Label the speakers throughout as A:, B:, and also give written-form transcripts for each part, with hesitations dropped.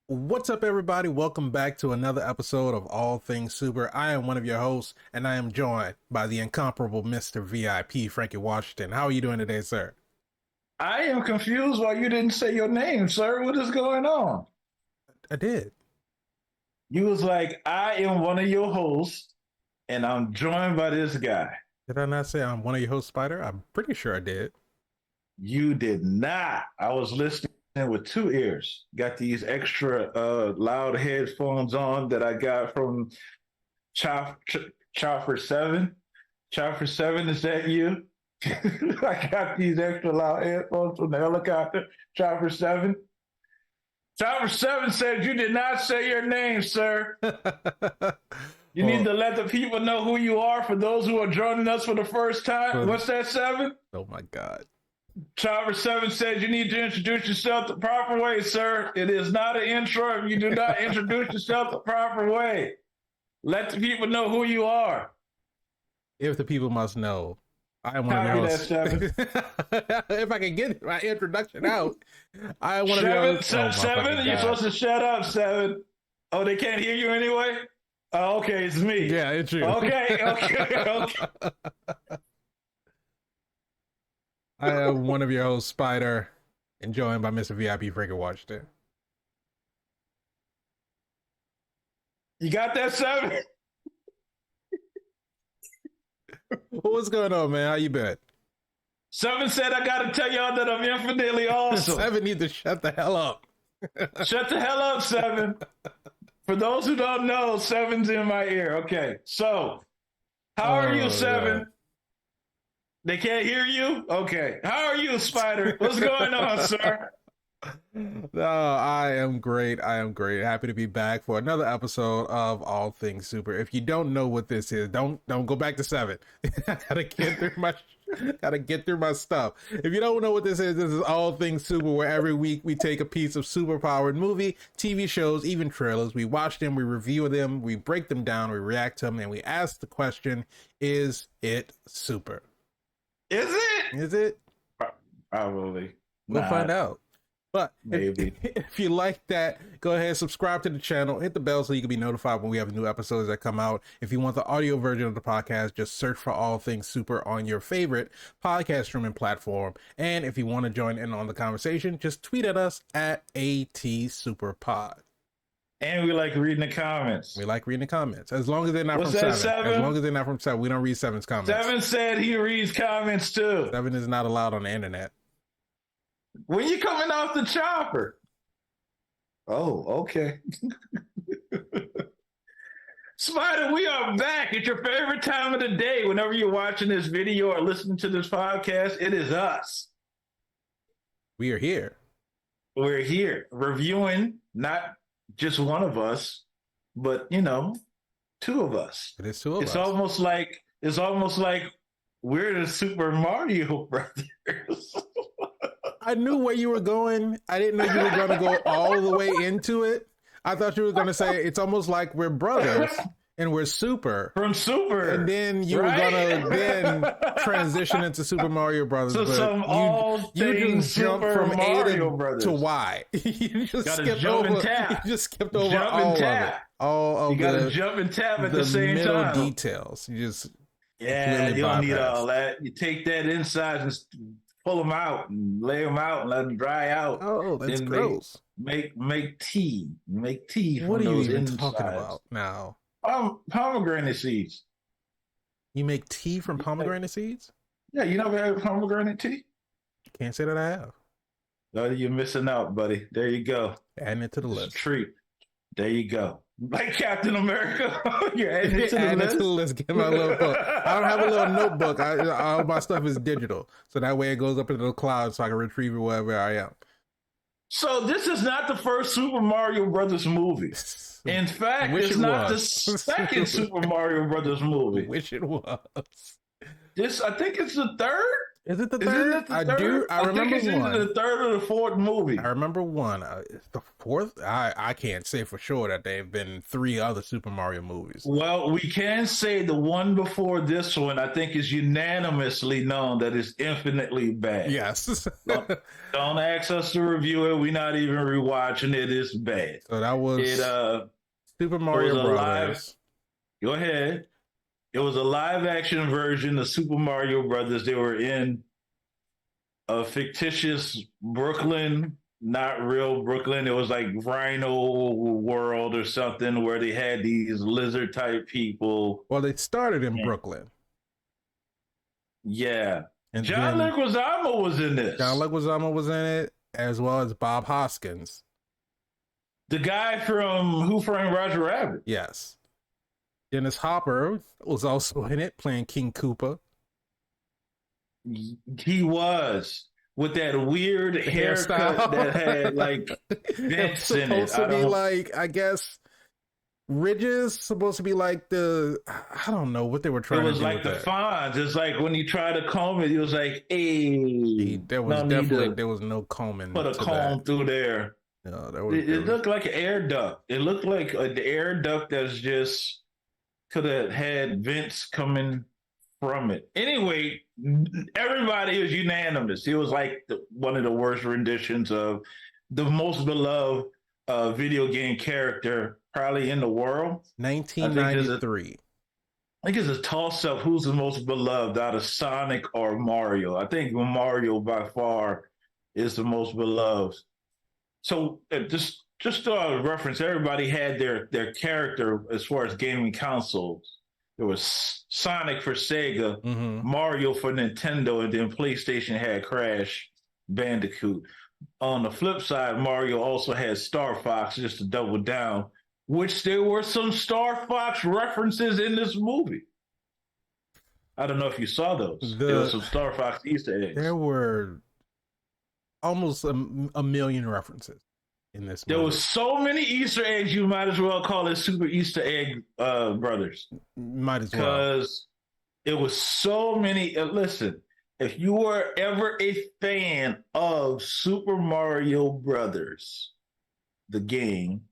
A: What's up, everybody? Welcome back to another episode of All Things Super. I am one of your hosts, and I am joined by the incomparable Mr. VIP, Frankie Washington. How are you doing today, sir?
B: I am confused why you didn't say your name, sir. What is going on?
A: I did.
B: You was like, I am one of your hosts, and I'm joined by this guy.
A: Did I not say I'm one of your hosts, Spider? I'm pretty sure I did.
B: You did not. I was listening with two ears. Got these extra loud headphones on that I got from Chopper 7. Chopper 7, is that you? I got these extra loud headphones from the helicopter. Chopper 7. Chopper 7 said you did not say your name, sir. You need to let the people know who you are for those who are joining us for the first time. What's that, 7?
A: Oh my God.
B: Chopper 7 says you need to introduce yourself the proper way, sir. It is not an intro if you do not introduce yourself the proper way. Let the people know who you are.
A: If the people must know, I am one of your hosts. If I can get my introduction out, I am one of your hosts.
B: Seven, you're supposed to shut up, 7. Oh, they can't hear you anyway? Oh, okay, it's me.
A: Yeah, it's you.
B: Okay.
A: I am one of your hosts, Spider, and joined by Mr. VIP, Frankie Washington.
B: You got that, 7?
A: What's going on, man? How you been?
B: 7 said I gotta tell y'all that I'm infinitely awesome.
A: 7 need to shut the hell up.
B: Shut the hell up, 7. For those who don't know, 7's in my ear. Okay, so how are you, 7? God. They can't hear you? Okay. How are you, Spider? What's going on, sir?
A: No, I am great. Happy to be back for another episode of All Things Super. If you don't know what this is, don't go back to 7. Gotta get through my stuff. If you don't know what this is All Things Super, where every week we take a piece of superpowered movie, TV shows, even trailers. We watch them, we review them, we break them down, we react to them, and we ask the question, is it super?
B: Is it?
A: Is it?
B: Probably.
A: We'll find out. But
B: maybe
A: if you like that, go ahead, subscribe to the channel, hit the bell so you can be notified when we have new episodes that come out. If you want the audio version of the podcast, just search for All Things Super on your favorite podcast streaming platform. And if you want to join in on the conversation, just tweet at us at ATSuperPod.
B: And we like reading the comments.
A: As long as they're not from 7. As long as they're not from 7. We don't read 7's comments.
B: 7 said he reads comments too.
A: 7 is not allowed on the internet.
B: When you coming off the chopper? Oh, okay. Spider, we are back. It's your favorite time of the day. Whenever you're watching this video or listening to this podcast, it is us.
A: We are here.
B: We're here reviewing not just one of us, but two of us.
A: It is 2 of us.
B: It's almost like we're the Super Mario Brothers.
A: I knew where you were going. I didn't know you were going to go all the way into it. I thought you were going to say it's almost like we're brothers and we're super.
B: From Super.
A: And then you were going to then transition into Super Mario Brothers.
B: So
A: you just jumped from
B: Mario
A: A to Y. You just skipped
B: jump
A: over.
B: And tap.
A: You just skipped over all of it. All of
B: you got to jump and tap at the same time.
A: The details. You just
B: you don't need all that. You take that inside and pull them out and lay them out and let them dry out.
A: Oh, that's
B: then
A: gross.
B: Make tea. Make tea from
A: what are you
B: those
A: even
B: insides.
A: talking about now?
B: Pomegranate seeds.
A: You make tea from pomegranate seeds?
B: Yeah, you never had pomegranate tea?
A: Can't say that I have.
B: Oh, you're missing out, buddy. There you go.
A: Adding it to the list.
B: Treat. There you go. Like Captain America. You're adding it to the list.
A: Get my little book. I don't have a little notebook. All my stuff is digital. So that way it goes up into the cloud so I can retrieve it wherever I am.
B: So this is not the first Super Mario Brothers movie. In fact, it's not the second Super Mario Brothers movie.
A: Wish it was.
B: I think it's the third.
A: Is it the
B: Isn't
A: third?
B: it the
A: I
B: third?
A: do. I
B: I think
A: remember
B: it's either
A: one.
B: the third or the fourth movie.
A: I remember one. It's the fourth. I can't say for sure that there have been three other Super Mario movies.
B: Well, we can say the one before this one, I think, is unanimously known that it's infinitely bad.
A: Yes.
B: Don't ask us to review it. We're not even rewatching it. It's bad.
A: So that was Super
B: It was
A: Mario
B: a live.
A: Brothers.
B: Go ahead. It was a live action version of Super Mario Brothers. They were in a fictitious Brooklyn, not real Brooklyn. It was like Rhino World or something where they had these lizard type people.
A: Well, they started in Brooklyn.
B: Yeah.
A: And
B: John
A: then
B: Leguizamo was in this.
A: John Leguizamo was in it, as well as Bob Hoskins.
B: The guy from Who Framed Roger Rabbit.
A: Yes. Dennis Hopper was also in it, playing King Koopa.
B: He was with that weird haircut that had like vents in it.
A: Supposed to be like, I guess, ridges. Supposed to be like I don't know what they were trying to do.
B: It was like the Fonz. It's like when you try to comb it, it was like, hey,
A: there was no combing.
B: Put a comb through there.
A: No,
B: it looked like an air duct. It looked like the air duct that's just could have had vents coming from it. Anyway, everybody was unanimous. It was like one of the worst renditions of the most beloved video game character probably in the world.
A: 1993.
B: I think it's a toss-up who's the most beloved out of Sonic or Mario. I think Mario by far is the most beloved. So just to reference, everybody had their character as far as gaming consoles. There was Sonic for Sega, Mario for Nintendo, and then PlayStation had Crash Bandicoot. On the flip side, Mario also had Star Fox, just to double down, which there were some Star Fox references in this movie. I don't know if you saw those. There were some Star Fox Easter eggs.
A: There were almost a million references in this movie.
B: There was so many Easter eggs, you might as well call it Super Easter Egg Brothers.
A: Might as well.
B: Because it was so many. Listen, if you were ever a fan of Super Mario Brothers, the game,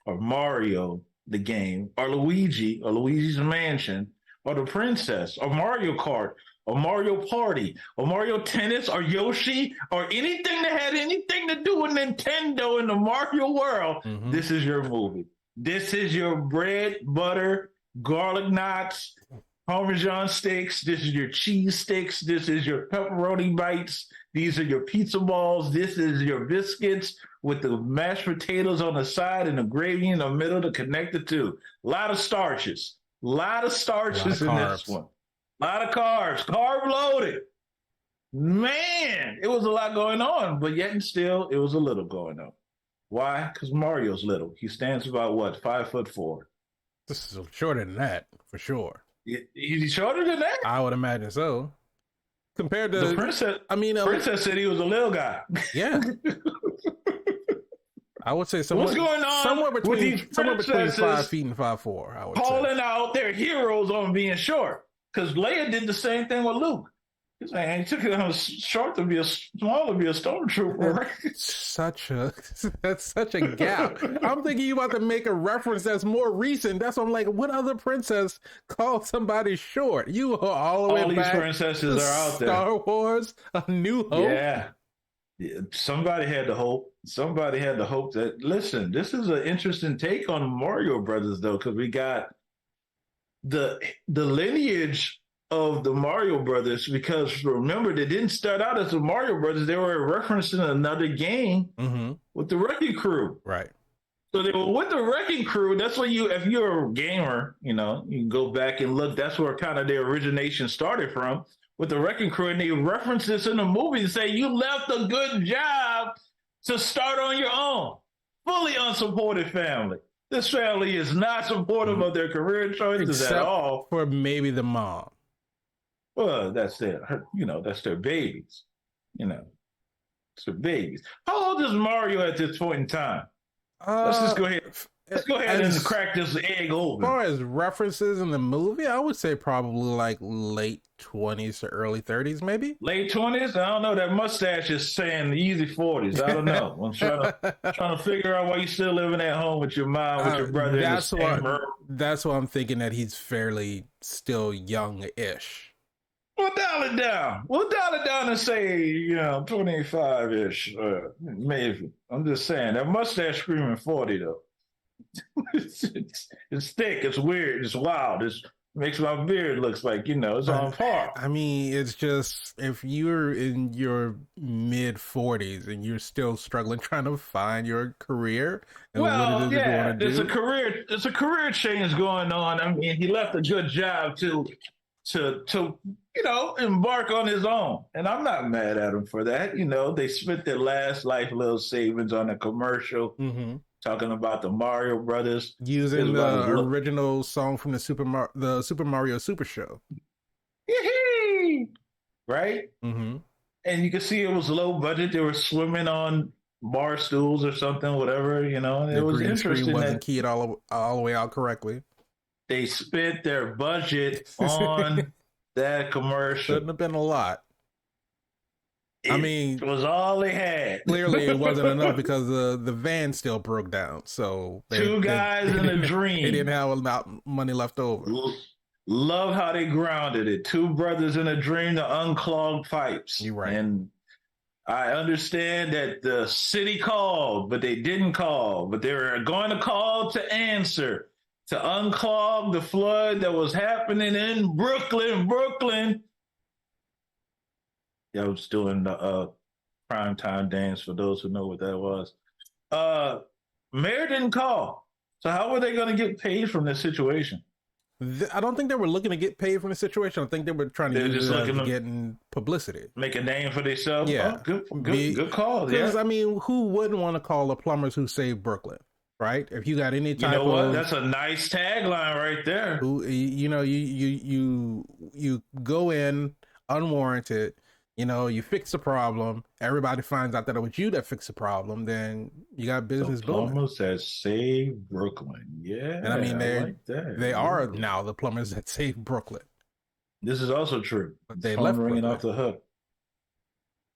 B: or Mario, the game, or Luigi, or Luigi's Mansion, or the Princess, or Mario Kart, or Mario Party, or Mario Tennis, or Yoshi, or anything that had anything to do with Nintendo in the Mario world, this is your movie. This is your bread, butter, garlic knots, Parmesan sticks. This is your cheese sticks. This is your pepperoni bites. These are your pizza balls. This is your biscuits with the mashed potatoes on the side and the gravy in the middle to connect the two. A lot of starches. A lot of starches in this one. A lot of carbs. Carb loaded. Man, it was a lot going on, but yet and still, it was a little going on. Why? Because Mario's little. He stands about, 5'4".
A: This is shorter than that, for sure.
B: He's shorter than that?
A: I would imagine so. Compared to
B: the princess, princess said he was a little guy.
A: Yeah, I would say somewhere.
B: What's going on?
A: Somewhere between 5 feet and 5'4". I would
B: calling out their heroes on being short, because Leia did the same thing with Luke. He's saying he took it on short to be small to be a stormtrooper.
A: That's such a gap. I'm thinking you about to make a reference that's more recent. That's why I'm like, what other princess called somebody short? You are all the way
B: all
A: back.
B: These princesses are out there.
A: Star Wars, A New Hope.
B: Yeah. Somebody had to hope. Somebody had to hope that. Listen, this is an interesting take on Mario Brothers, though, because we got the lineage of the Mario Brothers, because remember, they didn't start out as the Mario Brothers. They were referencing another game with the Wrecking Crew.
A: Right.
B: So they were with the Wrecking Crew. That's what if you're a gamer, you can go back and look. That's where kind of their origination started from, with the Wrecking Crew. And they reference this in the movie and say, you left a good job to start on your own. Fully unsupported family. This family is not supportive of their career choices at all.
A: For maybe the mom.
B: Well, that's that's their babies. It's their babies. How old is Mario at this point in time? Let's just go ahead. Let's go ahead and crack this egg open.
A: As far as references in the movie, I would say probably like late 20s to early 30s, maybe.
B: Late 20s? I don't know. That mustache is saying easy 40s. I don't know. I'm trying to figure out why you still living at home with your mom, with your brother.
A: That's why I'm thinking that he's fairly still young-ish.
B: We'll dial it down. We'll dial it down and say, 25-ish, maybe. I'm just saying that mustache screaming 40 though. it's thick. It's weird. It's wild. It makes my beard looks like it's on par.
A: I mean, it's just if you're in your mid 40s and you're still struggling trying to find your career and what it is you want to do.
B: It's a career change going on. I mean, he left a good job to embark on his own, and I'm not mad at him for that. They spent their last life little savings on a commercial.
A: Mm-hmm.
B: Talking about the Mario Brothers
A: using the original song from the Super Mario Super Show,
B: right?
A: Mm-hmm.
B: And you can see it was low budget. They were swimming on bar stools or something, whatever. It was interesting.
A: Wasn't keyed all the way out correctly.
B: They spent their budget on that commercial.
A: Shouldn't have been a lot.
B: It was all they had.
A: Clearly, it wasn't enough because the van still broke down. So
B: two guys in a dream.
A: They didn't have enough money left over.
B: Love how they grounded it. Two brothers in a dream to unclog pipes.
A: You're right.
B: And I understand that the city called, but they didn't call. But they were going to call to answer, to unclog the flood that was happening in Brooklyn. I was doing the primetime dance for those who know what that was. Mayor didn't call. So how were they going to get paid from this situation?
A: I don't think they were looking to get paid from the situation. I think they were trying to use it to getting publicity.
B: Make a name for themselves?
A: Yeah.
B: Oh, good call.
A: Because,
B: yeah.
A: I mean, who wouldn't want to call the plumbers who saved Brooklyn? Right? If you got any type of...
B: That's a nice tagline right there.
A: You go in unwarranted... you fix the problem. Everybody finds out that it was you that fixed the problem. Then you got business booming.
B: Plumbers that save Brooklyn, yeah.
A: And I mean, they are now the plumbers that save Brooklyn.
B: This is also true.
A: But they left
B: ringing off the hook.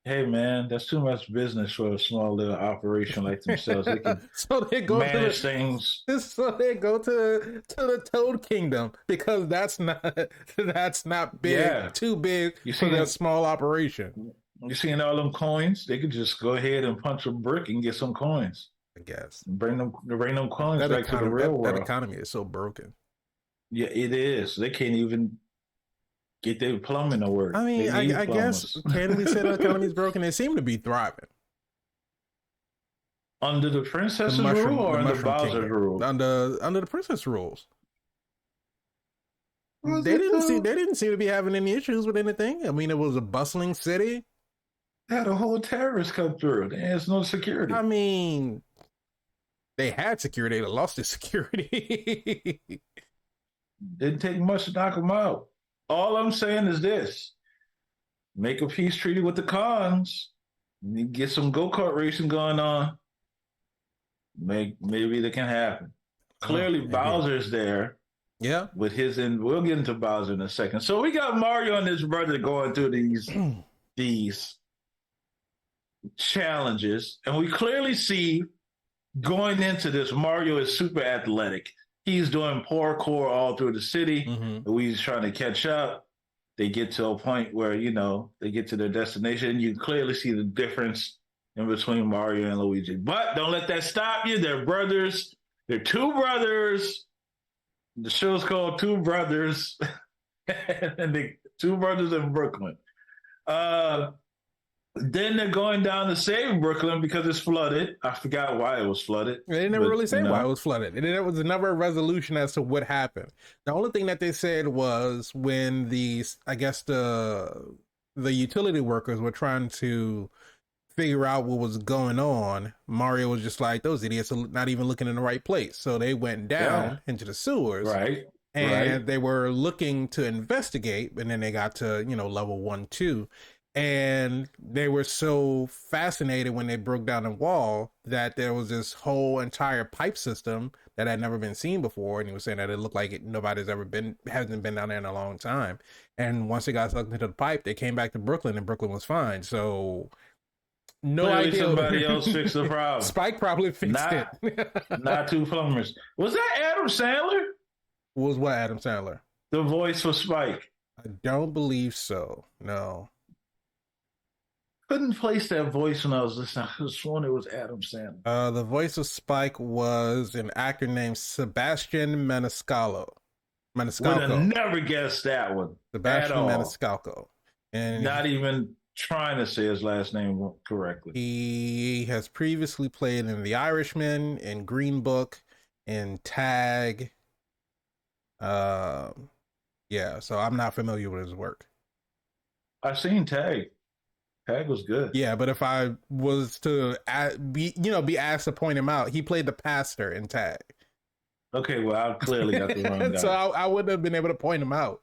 B: Hey man, that's too much business for a small little operation like themselves. They can
A: so they go
B: manage things.
A: So they go to the Toad Kingdom because that's not big, too big for their small operation.
B: You seeing all them coins? They could just go ahead and punch a brick and get some coins.
A: I guess
B: bring them coins back to the real world.
A: That economy is so broken.
B: Yeah, it is. They can't even get their plumbing to work.
A: I mean, I guess, can we say the economy is broken? They seem to be thriving.
B: Under the princess's rule or under Bowser's rule?
A: Under the princess rules. They didn't seem to be having any issues with anything. I mean, it was a bustling city.
B: They had a whole terrorist come through. There's no security.
A: I mean, they had security. They lost their security.
B: Didn't take much to knock them out. All I'm saying is this: make a peace treaty with the Khans, get some go-kart racing going on. Maybe that can happen. Clearly, Bowser's there.
A: Yeah,
B: with we'll get into Bowser in a second. So we got Mario and his brother going through these challenges, and we clearly see going into this, Mario is super athletic. He's doing parkour all through the city. Mm-hmm. Luigi's trying to catch up. They get to a point where, they get to their destination. You clearly see the difference in between Mario and Luigi. But don't let that stop you. They're brothers. They're two brothers. The show's called Two Brothers. And the two brothers in Brooklyn. Then they're going down to save Brooklyn because it's flooded. I forgot why it was flooded.
A: They never really say why it was flooded. And there was never a resolution as to what happened. The only thing that they said was when the utility workers were trying to figure out what was going on, Mario was just like, those idiots are not even looking in the right place. So they went down into the sewers.
B: Right.
A: And they were looking to investigate. And then they got to, level 1, 2. And they were so fascinated when they broke down the wall that there was this whole entire pipe system that had never been seen before. And he was saying that it looked like nobody's ever been, hasn't been down there in a long time. And once they got sucked into the pipe, they came back to Brooklyn and Brooklyn was fine. So no
B: Clearly
A: idea.
B: somebody else fixed the problem.
A: Spike probably fixed it.
B: Not two plumbers. Was that Adam Sandler?
A: Was what, Adam Sandler?
B: The voice for Spike.
A: I don't believe so. No.
B: Couldn't place that voice when I was listening. I was sworn it was Adam Sandler.
A: The voice of Spike was an actor named Sebastian Maniscalco.
B: Would have never guessed that one.
A: Sebastian Maniscalco. And
B: not even trying to say his last name correctly.
A: He has previously played in The Irishman, in Green Book, in Tag. Yeah, so I'm not familiar with his work.
B: I've seen Tag. Tag was good.
A: Yeah, but if I was to be asked to point him out, he played the pastor in Tag.
B: Okay, well, I clearly got the wrong guy.
A: So I wouldn't have been able to point him out.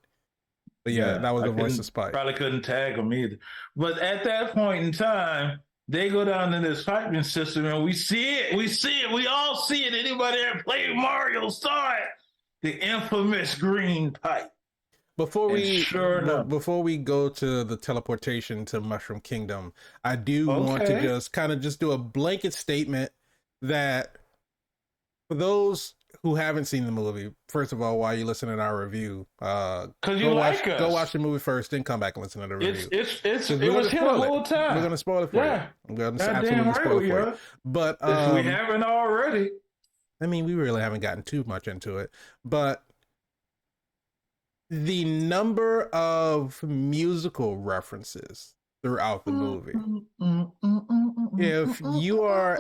A: But yeah, that was the voice of Spike.
B: Probably couldn't tag him either. But at that point in time, they go down to this piping system and we see it. We all see it. Anybody that played Mario saw it. The infamous green pipe.
A: Before we go to the teleportation to Mushroom Kingdom, I do want to just do a blanket statement that for those who haven't seen the movie, first of all, while you listen to our review,
B: go
A: watch the movie first, then come back and listen to the review.
B: It was here the whole time.
A: We're gonna spoil it for you. I'm gonna absolutely spoil it for you. But
B: if we haven't already,
A: I mean, we really haven't gotten too much into it, but the number of musical references throughout the movie. If you are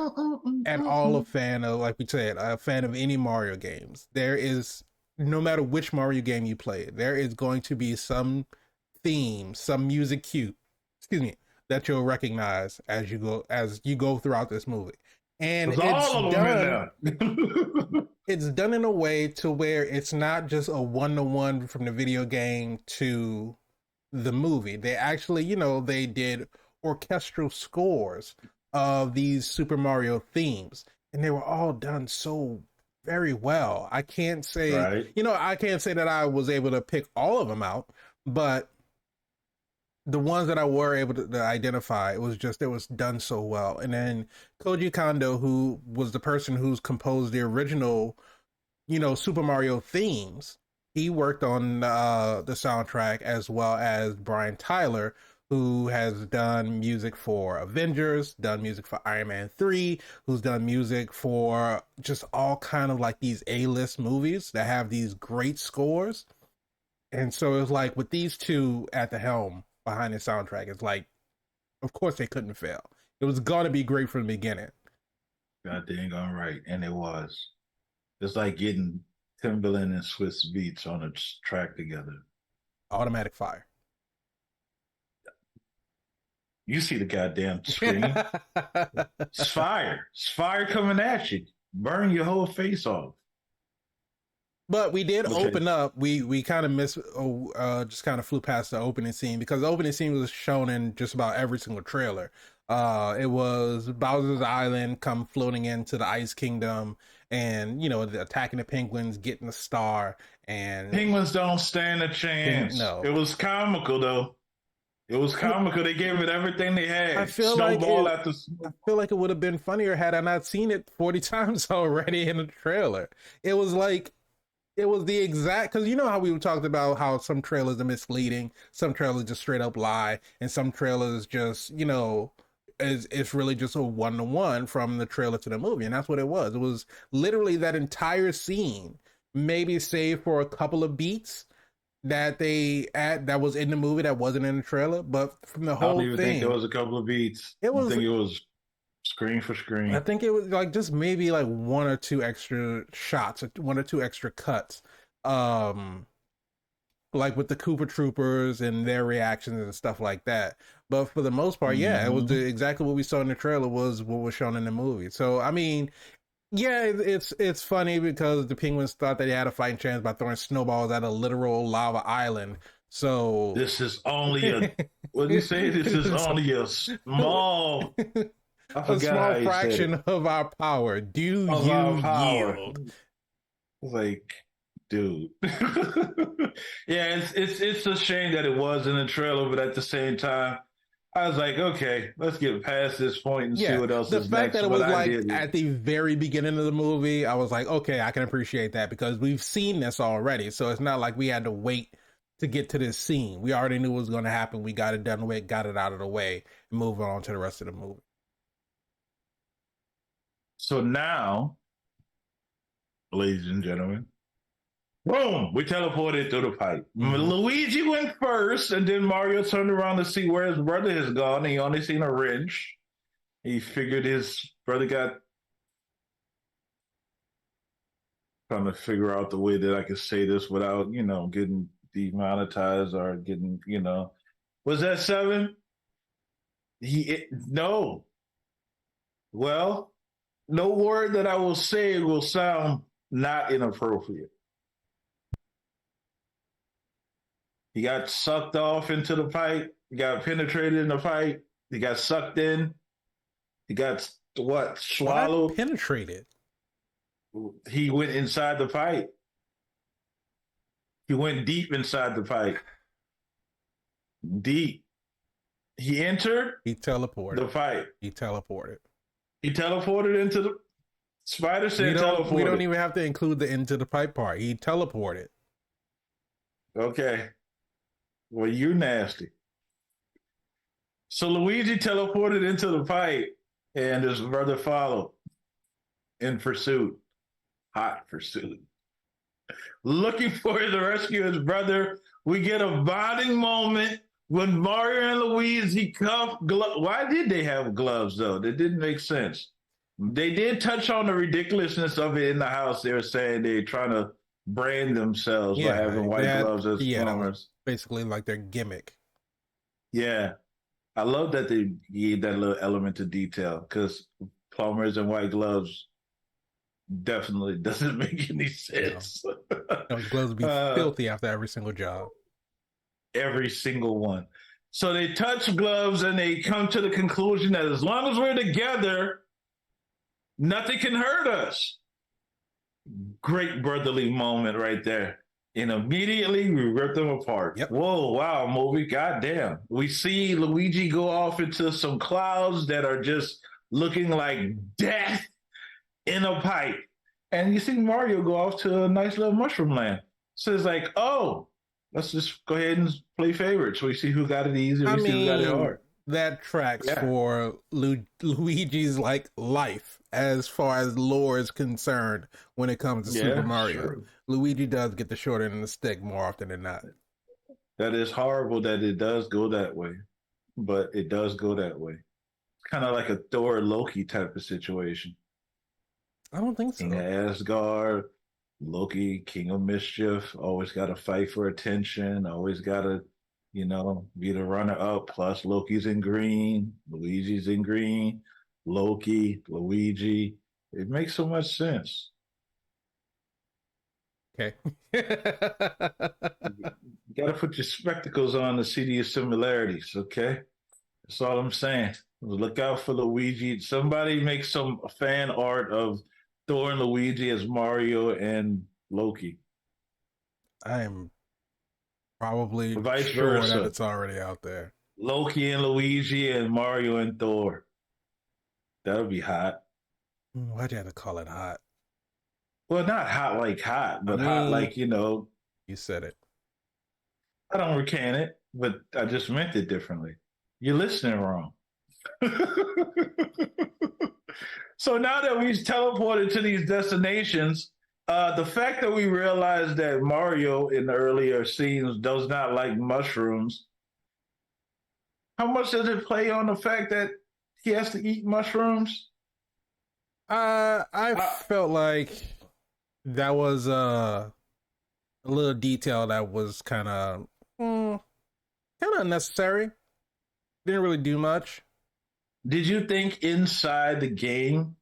A: at all a fan of, like we said, a fan of any Mario games, there is, no matter which Mario game you play, there is going to be some theme, some music cue, that you'll recognize as you go throughout this movie. And it's done in a way to where it's not just a one-to-one from the video game to the movie. They actually, they did orchestral scores of these Super Mario themes, and they were all done so very well. I can't say, I can't say that I was able to pick all of them out, but the ones that I were able to identify, it was done so well. And then Koji Kondo, who was the person who's composed the original, Super Mario themes, he worked on the soundtrack, as well as Brian Tyler, who has done music for Avengers, done music for Iron Man 3, who's done music for just all kind of like these A-list movies that have these great scores. And so it was like, with these two at the helm behind the soundtrack, it's like, of course they couldn't fail. It was going to be great from the beginning.
B: God dang all right. And it was. It's like getting Timbaland and Swiss Beats on a track together.
A: Automatic fire.
B: You see the goddamn screen. It's fire. It's fire coming at you. Burn your whole face off.
A: But we did open up. We kind of just kind of flew past the opening scene, because the opening scene was shown in just about every single trailer. It was Bowser's Island come floating into the Ice Kingdom, and attacking the penguins, getting the star, and
B: penguins don't stand a chance.
A: No,
B: it was comical though. It was comical. They gave it everything they had.
A: I feel like it would have been funnier had I not seen it 40 times already in the trailer. It was the exact, because you know how we talked about how some trailers are misleading, some trailers just straight up lie, and some trailers just, it's really just a one-to-one from the trailer to the movie. And that's what it was. It was literally that entire scene, maybe save for a couple of beats that that was in the movie that wasn't in the trailer, but from the whole thing, I don't even think
B: there was a couple of beats. I think it was screen for screen.
A: I think it was like just maybe like one or two extra shots, one or two extra cuts, like with the Koopa Troopers and their reactions and stuff like that. But for the most part, it was exactly what we saw in the trailer was what was shown in the movie. So I mean, yeah, it's funny because the penguins thought that they had a fighting chance by throwing snowballs at a literal lava island. So
B: This is only a, what did he say? This is
A: it's
B: only a small, I
A: a
B: forgot
A: small
B: how he said it,
A: fraction of our power. Do
B: of our
A: you
B: power.
A: yield?
B: Like, dude. Yeah, it's a shame that it was in the trailer, but at the same time, I was like, okay, let's get past this point and see
A: Yeah,
B: what else
A: the
B: is
A: fact
B: next.
A: that it
B: But
A: was
B: I
A: like
B: did it.
A: at the very beginning of the movie, I was like, okay, I can appreciate that because we've seen this already. So it's not like we had to wait to get to this scene. We already knew what was going to happen. We got it done with, got it out of the way, and move on to the rest of the movie.
B: So now, ladies and gentlemen, boom, we teleported through the pipe.
A: Mm-hmm.
B: Luigi went first, and then Mario turned around to see where his brother has gone. He only seen a wrench. He figured his brother got, trying to figure out the way that I could say this without, getting demonetized or getting, was that 7? No. Well, no word that I will say will sound not inappropriate. He got sucked off into the pipe. He got penetrated in the pipe. He got sucked in. He got what?
A: Why
B: Swallowed.
A: penetrated?
B: He went inside the pipe. He went deep inside the pipe. Deep. He entered
A: He teleported.
B: the pipe.
A: He teleported.
B: He teleported into the. Spider said teleported.
A: We don't even have to include the into the pipe part. He teleported.
B: Okay. Well, you're nasty. So Luigi teleported into the pipe, and his brother followed in pursuit. Hot pursuit. Looking for the rescue of his brother. We get a bonding moment when Mario and Luigi cuff gloves. Why did they have gloves, though? That didn't make sense. They did touch on the ridiculousness of it in the house. They were saying they're trying to brand themselves by having white gloves as plumbers.
A: Basically like their gimmick.
B: Yeah. I love that they gave that little element of detail because plumbers and white gloves definitely doesn't make any sense.
A: Those gloves would be filthy after every single job.
B: Every single one. So they touch gloves and they come to the conclusion that as long as we're together, nothing can hurt us. Great brotherly moment right there. And immediately we rip them apart.
A: Yep.
B: Whoa, wow, movie. Goddamn. We see Luigi go off into some clouds that are just looking like death in a pipe. And you see Mario go off to a nice little mushroom land. So it's like, oh, let's just go ahead and play favorites. We see who got it easy. We see who got it hard.
A: That tracks for Luigi's like life as far as lore is concerned when it comes to Super Mario. Sure. Luigi does get the short end of the stick more often than not.
B: That is horrible that it does go that way, but it does go that way. It's kind of like a Thor Loki type of situation.
A: I don't think so.
B: King of Asgard, Loki, King of Mischief, always got to fight for attention, always got to, be the runner up. Plus, Loki's in green, Luigi's in green, Loki, Luigi. It makes so much sense.
A: Okay.
B: You got to put your spectacles on to see the similarities, okay? That's all I'm saying. Look out for Luigi. Somebody make some fan art of Thor and Luigi as Mario and Loki.
A: I am probably
B: Vice
A: sure
B: versa.
A: that it's already out there.
B: Loki and Luigi and Mario and Thor. That would be hot.
A: Why'd you have to call it hot?
B: Well, not hot like hot, but hot like,
A: You said it.
B: I don't recant it, but I just meant it differently. You're listening wrong. So now that we've teleported to these destinations, the fact that we realized that Mario in the earlier scenes does not like mushrooms, how much does it play on the fact that he has to eat mushrooms?
A: I felt like that was a little detail that was kind of unnecessary. Didn't really do much.
B: Did you think inside the game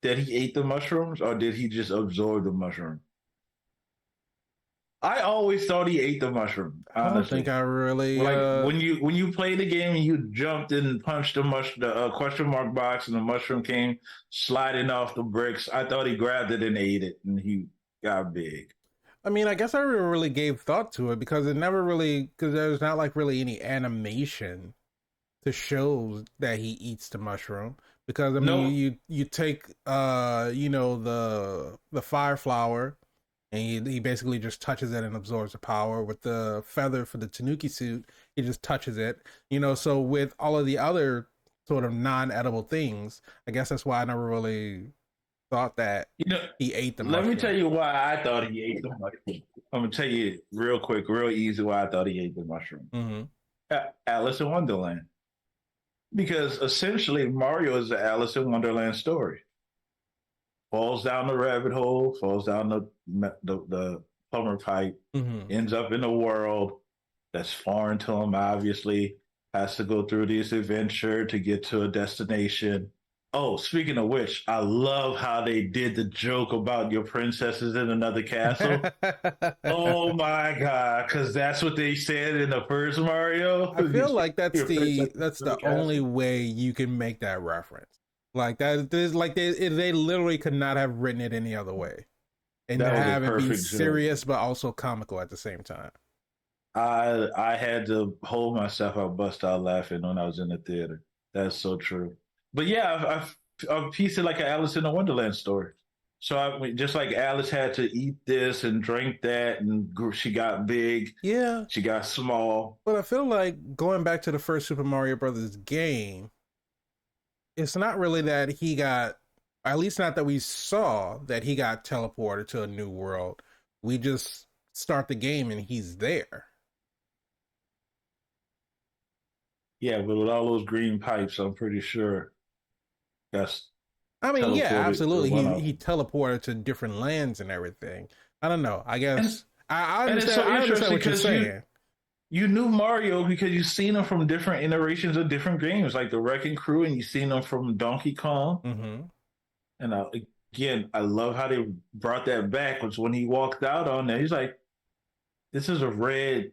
B: that he ate the mushrooms, or did he just absorb the mushroom? I always thought he ate the mushroom.
A: I don't think
B: Honestly,
A: I really.
B: like when you played the game and you jumped and punched the question mark box and the mushroom came sliding off the bricks, I thought he grabbed it and ate it, and he got big.
A: I mean, I guess I never really gave thought to it because it never really because there's not like really any animation to show that he eats the mushroom. Because I mean,
B: No,
A: you take the fire flower and he basically just touches it and absorbs the power. With the feather for the Tanuki suit, he just touches it. So with all of the other sort of non-edible things, I guess that's why I never really thought that
B: you know.
A: he ate the
B: Let me tell
A: mushroom.
B: you why I thought he ate the mushroom. I'm gonna tell you real quick, real easy why I thought he ate the mushroom.
A: Mm-hmm.
B: Alice in Wonderland, because essentially Mario is the Alice in Wonderland story. Falls down the rabbit hole, falls down the plumber pipe,
A: Mm-hmm.
B: ends up in a world that's foreign to him. Obviously, has to go through this adventure to get to a destination. Oh, speaking of which, I love how they did the joke about your princesses in another castle. Oh my god, because that's what they said in the first Mario.
A: I feel like
B: Your princess
A: that's
B: in the
A: the only
B: castle.
A: way you can make that reference. Like that, there's like they literally could not have written it any other way, and
B: That was a
A: have it be
B: perfect joke.
A: serious but also comical at the same time.
B: I had to hold myself. I bust out laughing when I was in the theater. That's so true. But yeah, I've pieced it like an Alice in a Wonderland story. So just like Alice had to eat this and drink that, and she got big,
A: Yeah,
B: she got small.
A: but I feel like going back to the first Super Mario Brothers game, it's not really that he got, at least not that we saw that he got teleported to a new world. We just start the game and he's there.
B: Yeah, but with all those green pipes, I'm pretty sure that's
A: I mean, yeah,
B: teleported to
A: absolutely.
B: one
A: He
B: of
A: he
B: them.
A: teleported to different lands and everything. I don't know. I
B: And
A: guess I
B: and it's
A: understand.
B: so
A: I understand
B: interesting
A: what you're
B: because
A: saying.
B: you knew Mario because you've seen him from different iterations of different games, like the Wrecking Crew, and you've seen him from Donkey Kong.
A: Hmm.
B: And again, I love how they brought that back. Was when he walked out on there, he's like, "This is a red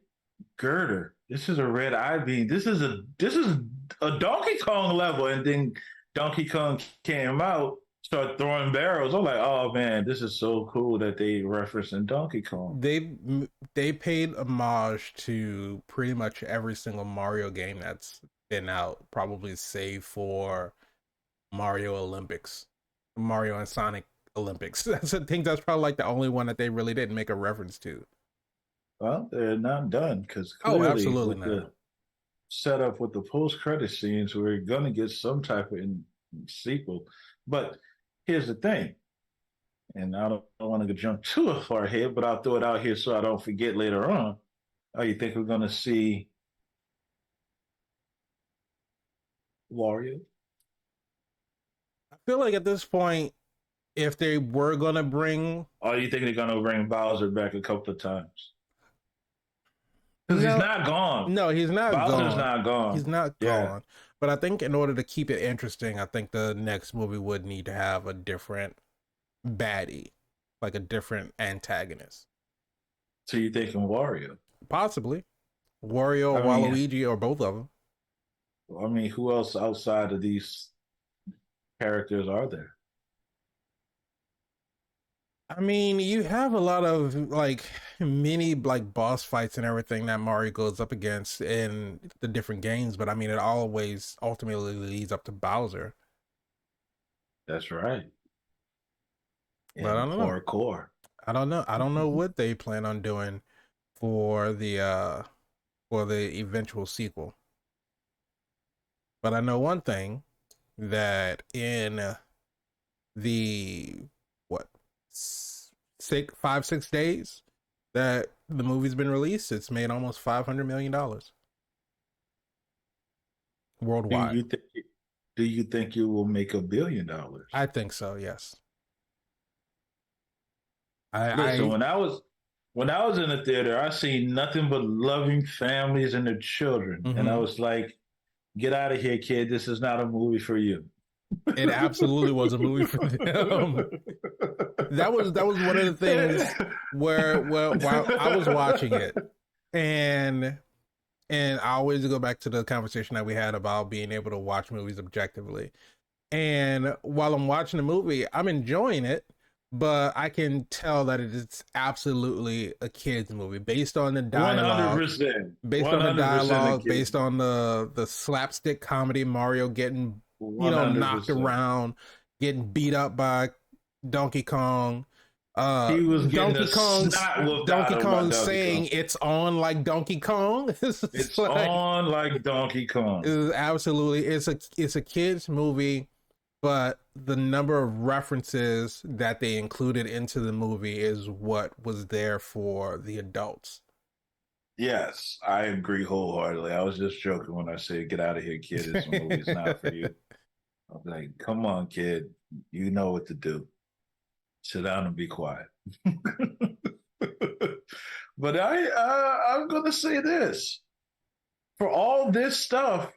B: girder. This is a red eye beam. This is a Donkey Kong level." And then Donkey Kong came out, started throwing barrels. I'm like, "Oh man, this is so cool that they referencing Donkey Kong."
A: They they paid homage to pretty much every single Mario game that's been out, probably save for Mario Olympics, Mario and Sonic Olympics. That's I think that's probably like the only one that they really didn't make a reference to.
B: Well, they're not done because
A: Oh,
B: clearly
A: absolutely
B: with
A: not.
B: the setup with the post credit scenes, we're gonna get some type of sequel. But here's the thing, and I don't want to jump too far ahead, but I'll throw it out here so I don't forget later on. Oh, you think we're gonna see Wario?
A: I feel like at this point, if they were gonna bring
B: Or you think they're gonna bring Bowser back a couple of times? Because he's
A: no,
B: not gone.
A: no, he's not
B: Bowser's
A: gone.
B: not gone.
A: He's not
B: Yeah,
A: gone. But I think in order to keep it interesting, I think the next movie would need to have a different baddie, like a different antagonist.
B: so you thinking Wario?
A: Possibly Wario or
B: I mean,
A: Waluigi or both of them.
B: who else outside of these characters are there?
A: I mean, you have a lot of like mini like boss fights and everything that Mario goes up against in the different games, but I mean, it always ultimately leads up to Bowser.
B: That's right.
A: But I
B: And
A: don't know.
B: parkour.
A: I don't know. I don't know what they plan on doing for the eventual sequel. But I know one thing that in the what 6 days that the movie's been released, it's made almost $500 million
B: Do
A: worldwide.
B: you think? Do you think you will make $1 billion?
A: I think so. Yes.
B: Listen,
A: I
B: when I was in the theater, I seen nothing but loving families and their children, and I
A: mm-hmm.
B: was like, "Get out of here, kid! This is not a movie for you."
A: It absolutely was a movie for them. that was one of the things where while I was watching it, and I always go back to the conversation that we had about being able to watch movies objectively. And while I'm watching the movie, I'm enjoying it, but I can tell that it is absolutely a kids movie based on the dialogue,
B: 100%.
A: based on the
B: 100%
A: dialogue,
B: a kid.
A: based on the slapstick comedy, Mario getting knocked
B: 100%.
A: around, getting beat up by Donkey Kong.
B: He was getting
A: Donkey Kong,
B: Donkey Kong
A: saying it's on like Donkey Kong.
B: It's like, on like Donkey Kong.
A: It's absolutely it's a kids movie, but the number of references that they included into the movie is what was there for the adults.
B: Yes, I agree wholeheartedly. I was just joking when I said, "Get out of here, kid. This movie's not for you." I'm like, "Come on, kid. You know what to do. Sit down and be quiet." But I'm going to say this: for all this stuff,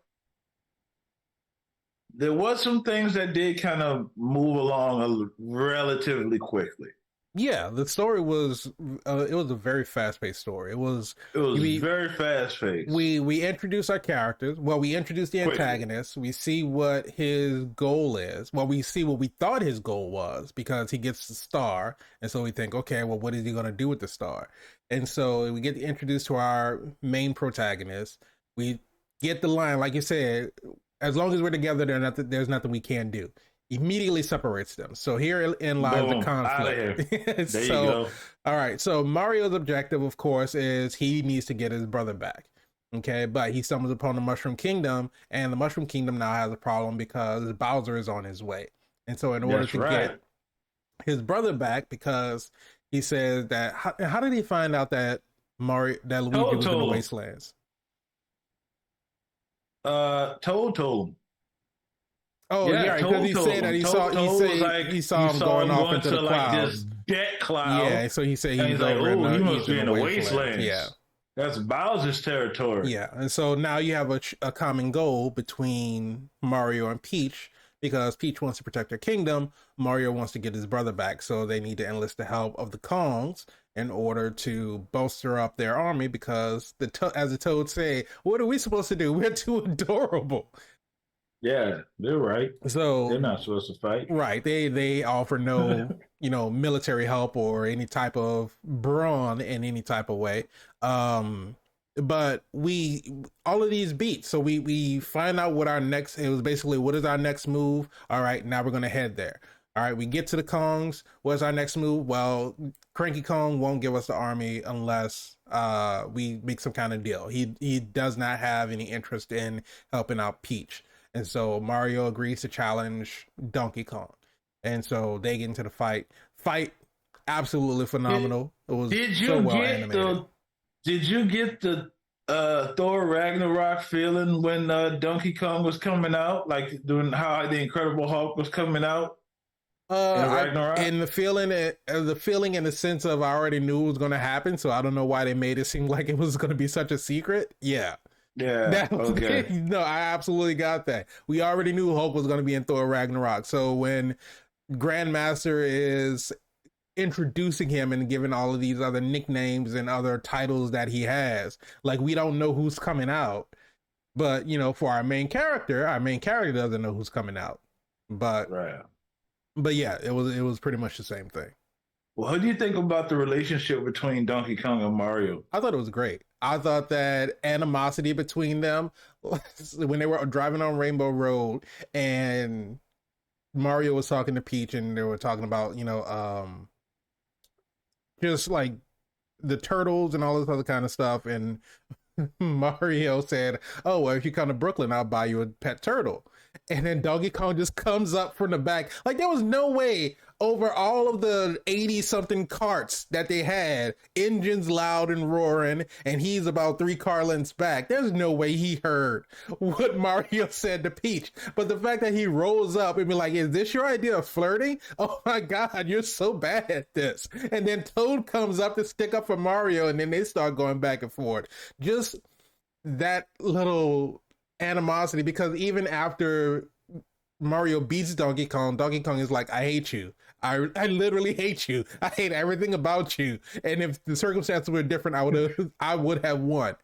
B: there was some things that did kind of move along relatively quickly.
A: Yeah, the story was it was a very fast-paced story. It was
B: very fast-paced.
A: We introduce our characters. Well, we introduce the antagonist. We see what his goal is. Well, we see what we thought his goal was because he gets the star, and so we think, okay, well, what is he going to do with the star? And so we get introduced to our main protagonist. We get the line, like you said, as long as we're together, there's nothing we can do. Immediately separates them. So herein lies the conflict.
B: There you go.
A: All right. So Mario's objective, of course, is he needs to get his brother back. Okay, but he stumbles upon the Mushroom Kingdom, and the Mushroom Kingdom now has a problem because Bowser is on his way. And so in order to get his brother back, because he says that how did he find out that Luigi was in the Wastelands?
B: Toad told him.
A: Oh yeah, because he said that he saw him going off into the clouds.
B: Like this jet cloud.
A: Yeah, so he said
B: he's like, "Oh, he must be in the wastelands."
A: Yeah,
B: that's Bowser's territory.
A: Yeah, and so now you have a common goal between Mario and Peach, because Peach wants to protect her kingdom, Mario wants to get his brother back, so they need to enlist the help of the Kongs in order to bolster up their army, because as the Toads say, what are we supposed to do? We're too adorable.
B: Yeah, they're right.
A: So
B: they're not supposed to fight.
A: Right. They offer no, military help or any type of brawn in any type of way. But all of these beats. So we find out what our next, it was basically, what is our next move? All right, now we're going to head there. All right, we get to the Kongs. What's our next move? Well, Cranky Kong won't give us the army unless we make some kind of deal. He does not have any interest in helping out Peach. And so Mario agrees to challenge Donkey Kong. And so they get into the fight. Fight, absolutely phenomenal. It was so well animated.
B: Did you get the Thor Ragnarok feeling when Donkey Kong was coming out? Like doing how the Incredible Hulk was coming out?
A: And the feeling in the sense of I already knew it was going to happen. So I don't know why they made it seem like it was going to be such a secret. Yeah.
B: Yeah. Okay.
A: No, I absolutely got that. We already knew Hulk was going to be in Thor Ragnarok. So when Grandmaster is introducing him and giving all of these other nicknames and other titles that he has, like, we don't know who's coming out. But, for our main character doesn't know who's coming out. But yeah, it was pretty much the same thing.
B: Well, how do you think about the relationship between Donkey Kong and Mario?
A: I thought it was great. I thought that animosity between them, when they were driving on Rainbow Road and Mario was talking to Peach and they were talking about, just like the turtles and all this other kind of stuff. And Mario said, "Oh, well, if you come to Brooklyn, I'll buy you a pet turtle." And then Donkey Kong just comes up from the back. Like, there was no way over all of the 80-something carts that they had, engines loud and roaring, and he's about 3 car lengths back. There's no way he heard what Mario said to Peach. But the fact that he rolls up and be like, "Is this your idea of flirting? Oh my God, you're so bad at this." And then Toad comes up to stick up for Mario, and then they start going back and forth. Just that little animosity, because even after Mario beats Donkey Kong, Donkey Kong is like, I hate you. I literally hate you. I hate everything about you. And if the circumstances were different, I would have won.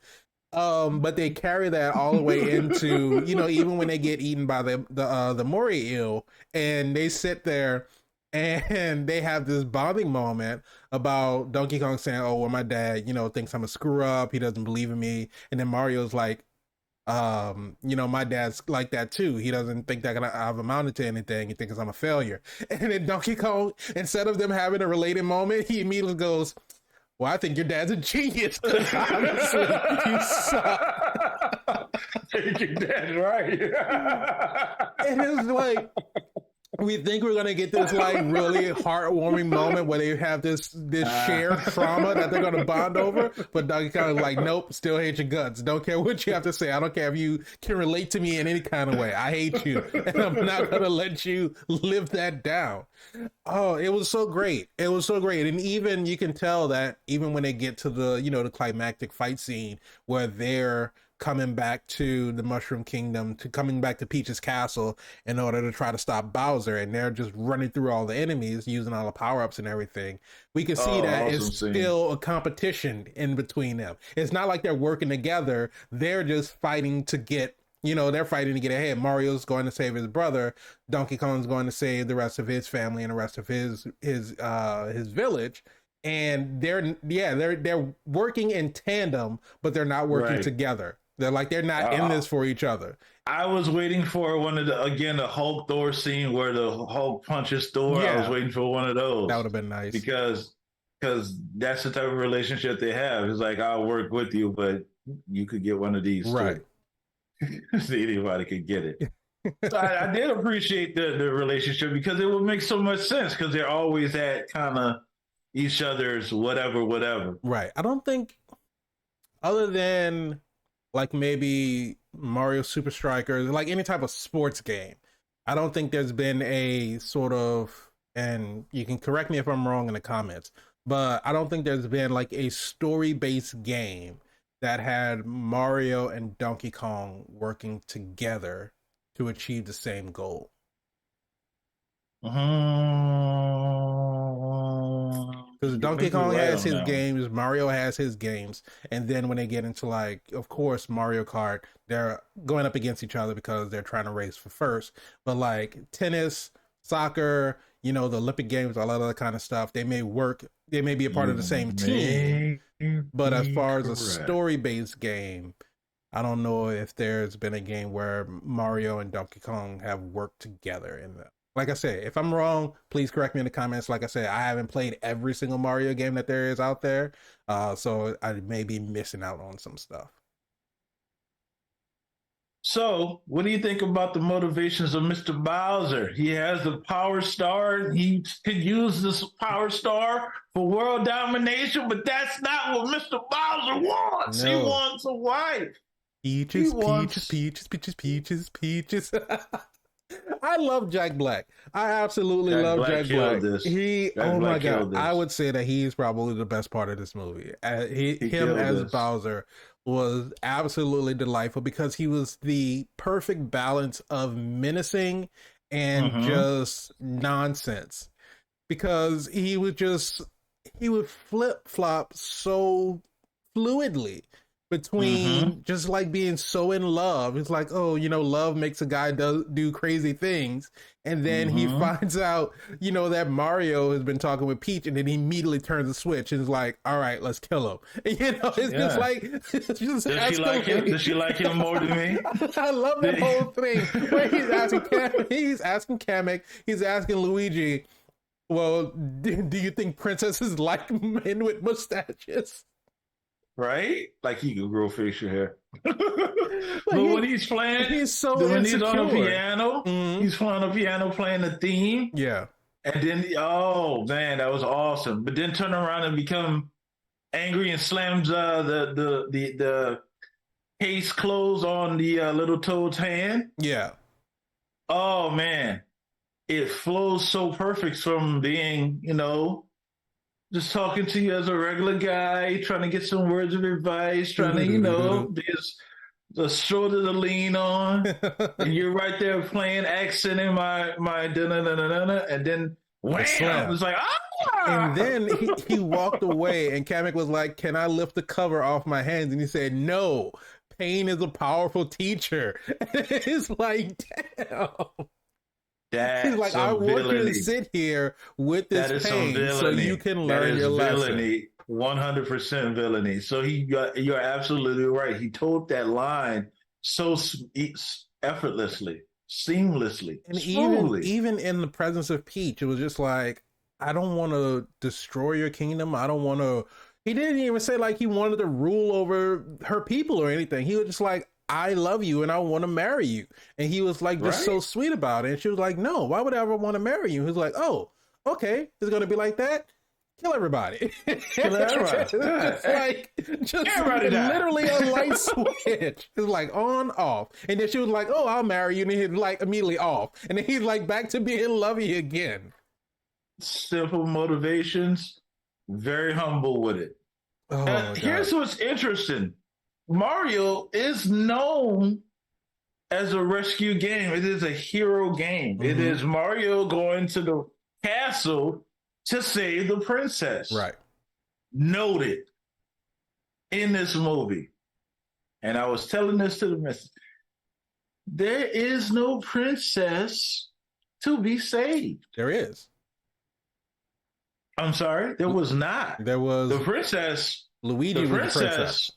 A: But they carry that all the way into, even when they get eaten by the Mori eel, and they sit there and they have this bonding moment about Donkey Kong saying, "Oh, well, my dad, thinks I'm a screw up. He doesn't believe in me." And then Mario's like, my dad's like that too. He doesn't think that I've amounted to anything. He thinks I'm a failure." And then Donkey Kong, instead of them having a related moment, he immediately goes, "Well, I think your dad's a genius. Honestly, you suck."
B: I think your dad's right.
A: And it's like, we think we're gonna get this like really heartwarming moment where they have this shared trauma that they're gonna bond over, but Donkey Kong is like, "Nope, still hate your guts. Don't care what you have to say. I don't care if you can relate to me in any kind of way. I hate you, and I'm not gonna let you live that down." Oh, it was so great. It was so great. And even you can tell that even when they get to the climactic fight scene where they're coming back to the Mushroom Kingdom, coming back to Peach's castle in order to try to stop Bowser, and they're just running through all the enemies using all the power-ups and everything. We can see that
B: awesome
A: it's
B: scene.
A: still a competition in between them. It's not like they're working together. They're just fighting to get they're fighting to get ahead. Mario's going to save his brother. Donkey Kong's going to save the rest of his family and the rest of his village. And they're working in tandem, but they're not working together. They're not in this for each other.
B: I was waiting for one of the Hulk Thor scene where the Hulk punches Thor.
A: Yeah.
B: I was waiting for one of those.
A: That would have been nice.
B: Because that's the type of relationship they have. It's like, I'll work with you, but you could get one of these
A: right.
B: See, anybody could get it. So I did appreciate the relationship because it would make so much sense because they're always at kind of each other's whatever.
A: Right. I don't think, other than like maybe Mario Super Strikers, like any type of sports game, I don't think there's been a sort of, and you can correct me if I'm wrong in the comments, but I don't think there's been like a story-based game that had Mario and Donkey Kong working together to achieve the same goal. Because Donkey Kong has his games, Mario has his games, and then when they get into like, of course, Mario Kart, they're going up against each other because they're trying to race for first. But like tennis, soccer, the Olympic Games, all that other kind of stuff, they may be a part of the same team. But as far as a story-based game, I don't know if there's been a game where Mario and Donkey Kong have worked together in that. Like I said, if I'm wrong, please correct me in the comments. Like I said, I haven't played every single Mario game that there is out there, so I may be missing out on some stuff.
B: So, what do you think about the motivations of Mr. Bowser? He has the Power Star. He could use this Power Star for world domination, but that's not what Mr. Bowser wants. No. He wants a wife.
A: Peaches. I love Jack Black. I absolutely love Jack Black. Oh my God. I would say that he's probably the best part of this movie. Him as Bowser was absolutely delightful because he was the perfect balance of menacing and just nonsense. Because he would flip-flop so fluidly between just like being so in love. It's like, oh, love makes a guy do crazy things. And then he finds out, that Mario has been talking with Peach, and then he immediately turns the switch and is like, all right, let's kill him. It's just like, it's just
B: Does she like him? Does she like him more than me?
A: I love that whole thing where he's asking Kamek, he's asking Luigi, well, do you think princesses like men with mustaches?
B: Right? Like he could grow facial hair. But when he's playing,
A: he's on
B: the piano, he's playing the piano, playing the theme.
A: Yeah.
B: And then, oh man, that was awesome. But then turn around and become angry and slams the case closed on the little Toad's hand.
A: Yeah.
B: Oh man, it flows so perfect from being, just talking to you as a regular guy, trying to get some words of advice, trying to, be the shoulder to lean on, and you're right there playing, accenting my da-na-na-na-na, and then
A: the
B: wham!
A: slam.
B: It's like,
A: And
B: ah!
A: then he walked away, and Kamek was like, "Can I lift the cover off my hands?" And he said, "No, pain is a powerful teacher." It's like, damn. He's
B: That's
A: like, "I
B: some
A: want you to
B: villainy.
A: sit here with
B: That
A: this
B: is some
A: pain so you
B: villainy.
A: can
B: That
A: learn
B: is
A: your lesson."
B: villainy. 100% villainy. So you're absolutely right. He told that line so effortlessly, seamlessly,
A: And
B: smoothly.
A: even in the presence of Peach, it was just like, "I don't want to destroy your kingdom. I don't want to." He didn't even say like he wanted to rule over her people or anything. He was just like, "I love you and I want to marry you." And he was like just so
B: Right?
A: sweet about it. And she was like, "No, why would I ever want to marry you?" He was like, "Oh, okay, it's gonna be like that. Kill everybody."
B: Kill everybody.
A: It's like just
B: Everybody die.
A: literally a light switch. It's like on off, and then she was like, "Oh, I'll marry you," and he's like immediately off, and then he's like back to being lovey again.
B: Simple motivations, very humble with it.
A: Oh my god.
B: Here's what's interesting. Mario is known as a rescue game. It is a hero game. It
A: Mm-hmm.
B: is Mario going to the castle to save the princess.
A: Right.
B: Noted in this movie. And I was telling this to the missus. There is no princess to be saved.
A: There is.
B: I'm sorry, there was not.
A: There was
B: The princess.
A: Luigi
B: The
A: was the
B: princess.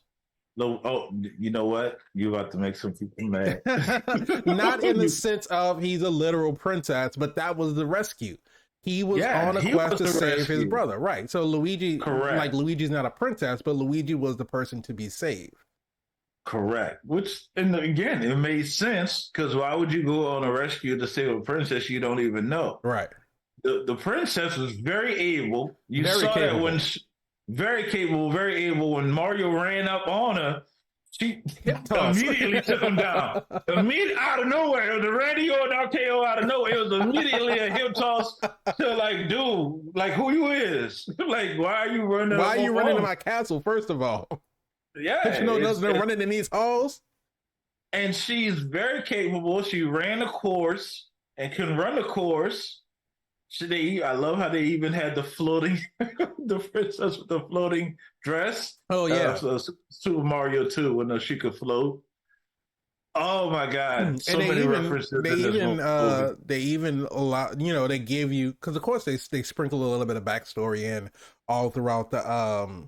B: Oh, you know what? You're about to make some people mad.
A: princess. Not in the sense of he's a literal princess, but that was the rescue. He was on a
B: he
A: quest
B: was
A: to
B: the
A: save his
B: rescue.
A: brother. Right. So Luigi,
B: Correct.
A: like Luigi's not a princess, but Luigi was the person to be saved.
B: Correct. Which, and again, it made sense because why would you go on a rescue to save a princess you don't even know?
A: Right.
B: The princess was very able. You
A: Very
B: saw
A: capable.
B: that when very capable, very able. When Mario ran up on her, she
A: Hip toss.
B: immediately took him down. Immediately out of nowhere, it was a radio and RKO out of nowhere. It was immediately a hip toss to like, dude, like who you is? Like, why are you running?
A: Why are you running to
B: on?
A: my castle, first of all?
B: Yeah,
A: You know, they're running in these halls.
B: and she's very capable. She ran the course and can run the course. I love how they even had the floating, the princess with the floating dress.
A: Oh yeah,
B: So Super Mario 2 when she could float. Oh my God! So many references in this movie.
A: they even allow, you know, they give you, because of course they sprinkle a little bit of backstory in all throughout the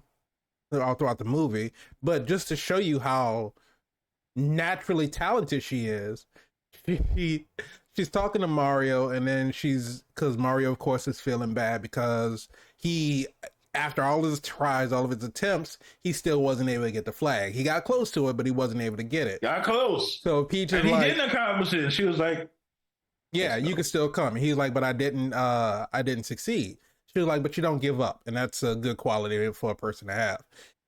A: movie, but just to show you how naturally talented she is. she she's talking to Mario, and then because Mario of course is feeling bad because he, after all his tries, all of his attempts, he still wasn't able to get the flag. He got close to it, but he wasn't able to get it.
B: Got close.
A: So Peach is
B: And he
A: like,
B: didn't accomplish it. She was like,
A: "Yeah, you can still come." He's like, "But I didn't succeed." She was like, "But you don't give up, and that's a good quality for a person to have."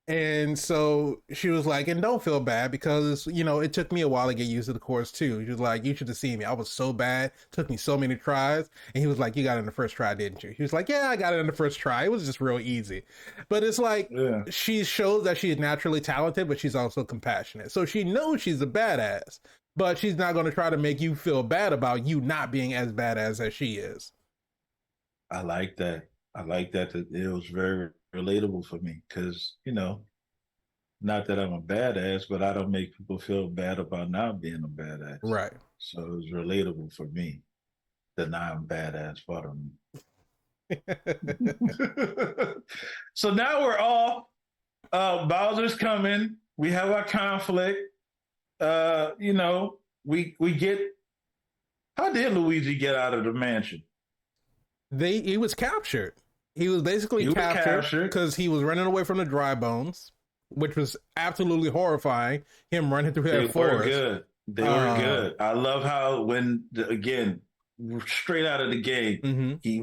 A: And so she was like, "And don't feel bad because, you know, it took me a while to get used to the course too." She was like, "You should have seen me. I was so bad. It took me so many tries." And he was like, "You got it in the first try, didn't you?" He was like, "Yeah, I got it in the first try. It was just real easy." But it's like,
B: yeah.
A: she shows that she's naturally talented, but she's also compassionate. So she knows she's a badass, but she's not going to try to make you feel bad about you not being as badass as she is.
B: I like that. I like that. It was very relatable for me because, you know, not that I'm a badass, but I don't make people feel bad about not being a badass.
A: Right.
B: So it was relatable for me, the non-badass part of me. So now we're all, Bowser's coming. We have our conflict. You know, we get, how did Luigi get out of the mansion?
A: He was captured. He was basically captured because he was running away from the dry bones, which was absolutely horrifying. Him running through that forest.
B: They were good. I love how again, straight out of the game, he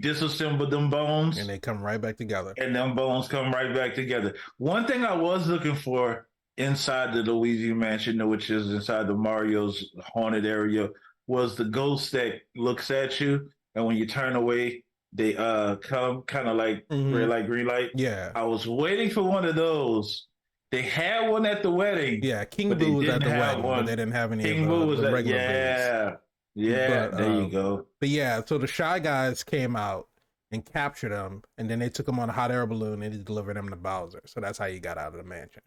B: disassembled them bones,
A: and they come right back together.
B: And them bones come right back together. One thing I was looking for inside the Luigi Mansion, which is inside the Mario's haunted area, was the ghost that looks at you, and when you turn away, they come kind of like red light, green light.
A: Yeah.
B: I was waiting for one of those, They had one at the wedding,
A: Yeah, King
B: but they
A: Boo was at
B: didn't
A: the
B: have
A: wedding, but they
B: one.
A: didn't have any of
B: King Boo was
A: the
B: at,
A: regular Boos.
B: yeah, yeah.
A: But
B: There you
A: um,
B: go.
A: but yeah, so the Shy Guys came out and captured him, and then they took him on a hot air balloon and he delivered him to Bowser. So that's how he got out of the mansion.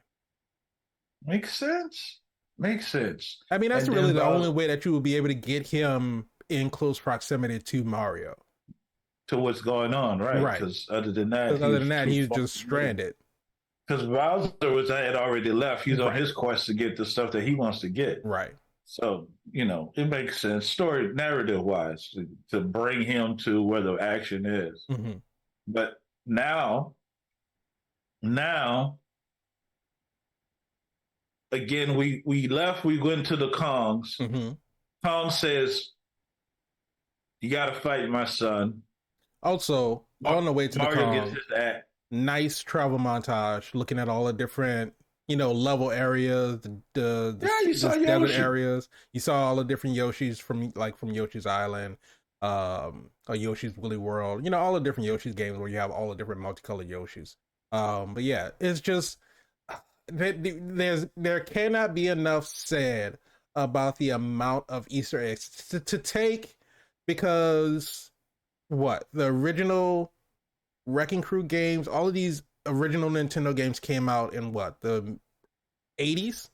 B: Makes sense. Makes sense.
A: I mean, that's
B: And
A: really
B: then
A: the only
B: Bowser,
A: way that you would be able to get him in close proximity to Mario.
B: to what's going on, right?
A: Right.
B: Because other than that,
A: Because
B: he
A: other
B: was
A: than that,
B: too
A: he's
B: far
A: just
B: away.
A: stranded.
B: Because Bowser had already left. He's on
A: Right.
B: his quest to get the stuff that he wants to get.
A: Right.
B: So, it makes sense, story narrative wise, to bring him to where the action is.
A: Mm-hmm.
B: But now, again, we left, we went to the Kongs.
A: Mm-hmm.
B: Kong says, "You got to fight my son."
A: Also, on the way to the
B: Mario gets
A: Kong,
B: his act.
A: nice travel montage looking at all the different level areas,
B: Yeah, you
A: the
B: saw
A: desert
B: Yoshi.
A: areas. You saw all the different Yoshis from Yoshi's Island, or Yoshi's Woolly World. All the different Yoshi's games where you have all the different multicolored Yoshis. But yeah, it's just there cannot be enough said about the amount of Easter eggs to take, because what the original Wrecking Crew games, all of these original Nintendo games came out in what, the 80s?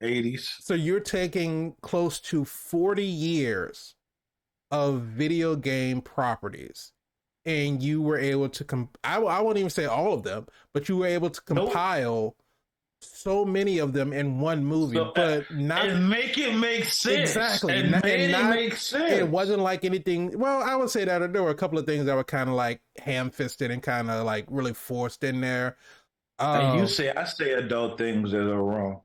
B: 80s.
A: So you're taking close to 40 years of video game properties, and you were able to I won't even say all of them, but you were able to
B: Nope.
A: compile so many of them in one movie, but not
B: and make it make sense.
A: exactly,
B: And
A: and
B: made
A: not,
B: it make sense.
A: it wasn't like anything. Well, I would say that there were a couple of things that were kind of like ham-fisted and kind of like really forced in there.
B: And I say adult things that are wrong.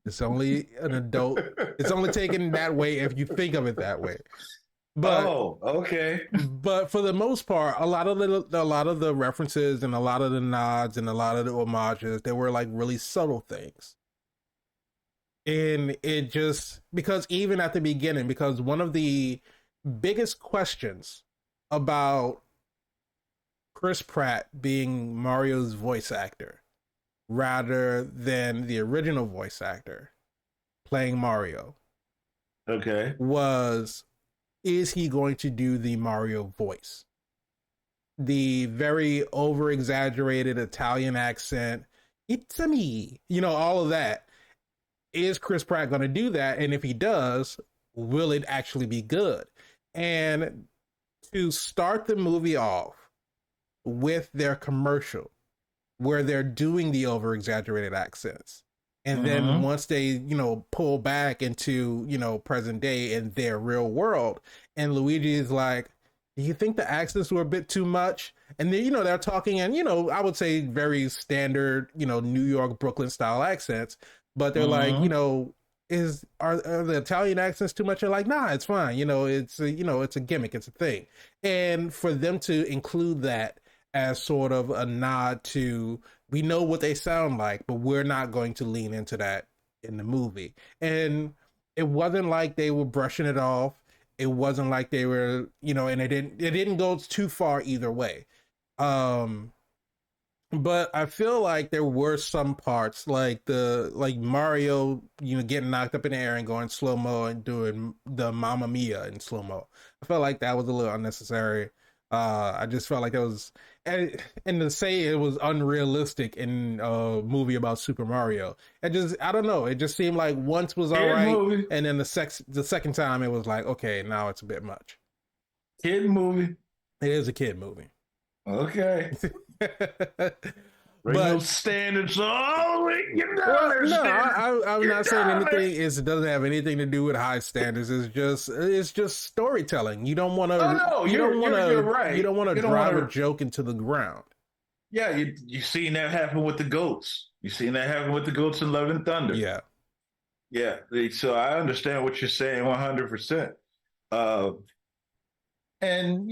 A: It's only an adult. It's only taken that way if you think of it that way. But
B: okay.
A: But for the most part, a lot of the references and a lot of the nods and a lot of the homages, they were like really subtle things. And it just, because even at the beginning, because one of the biggest questions about Chris Pratt being Mario's voice actor rather than the original voice actor playing Mario,
B: Okay.
A: was, is he going to do the Mario voice? The very over exaggerated Italian accent, it's a me, all of that. Is Chris Pratt going to do that? And if he does, will it actually be good? And to start the movie off with their commercial where they're doing the over exaggerated accents, and then once they pull back into present day and their real world, and Luigi is like, do you think the accents were a bit too much? And then they're talking in I would say very standard New York, Brooklyn style accents, but they're like, are the Italian accents too much? They're like, nah, it's fine, it's it's a gimmick, it's a thing. And for them to include that as sort of a nod to, we know what they sound like, but we're not going to lean into that in the movie. And it wasn't like they were brushing it off. It wasn't like they were, and it didn't go too far either way. But I feel like there were some parts like Mario, getting knocked up in the air and going slow mo and doing the Mamma Mia in slow mo. I felt like that was a little unnecessary. I just felt like it was, and to say it was unrealistic in a movie about Super Mario, I don't know. It just seemed like once was all right,
B: movie.
A: and then the second time it was like, okay, now it's a bit much.
B: Kid movie.
A: It is a kid movie.
B: Okay. Bring those standards all the way.
A: I'm not saying anything. It doesn't have anything to do with high standards. It's just storytelling. You don't want to.
B: Oh no, you're right.
A: You don't want to drive a joke into the ground.
B: Yeah, you seen that happen with the goats. You seen that happen with the goats in Love and Thunder.
A: Yeah,
B: yeah. So I understand what you're saying 100%. And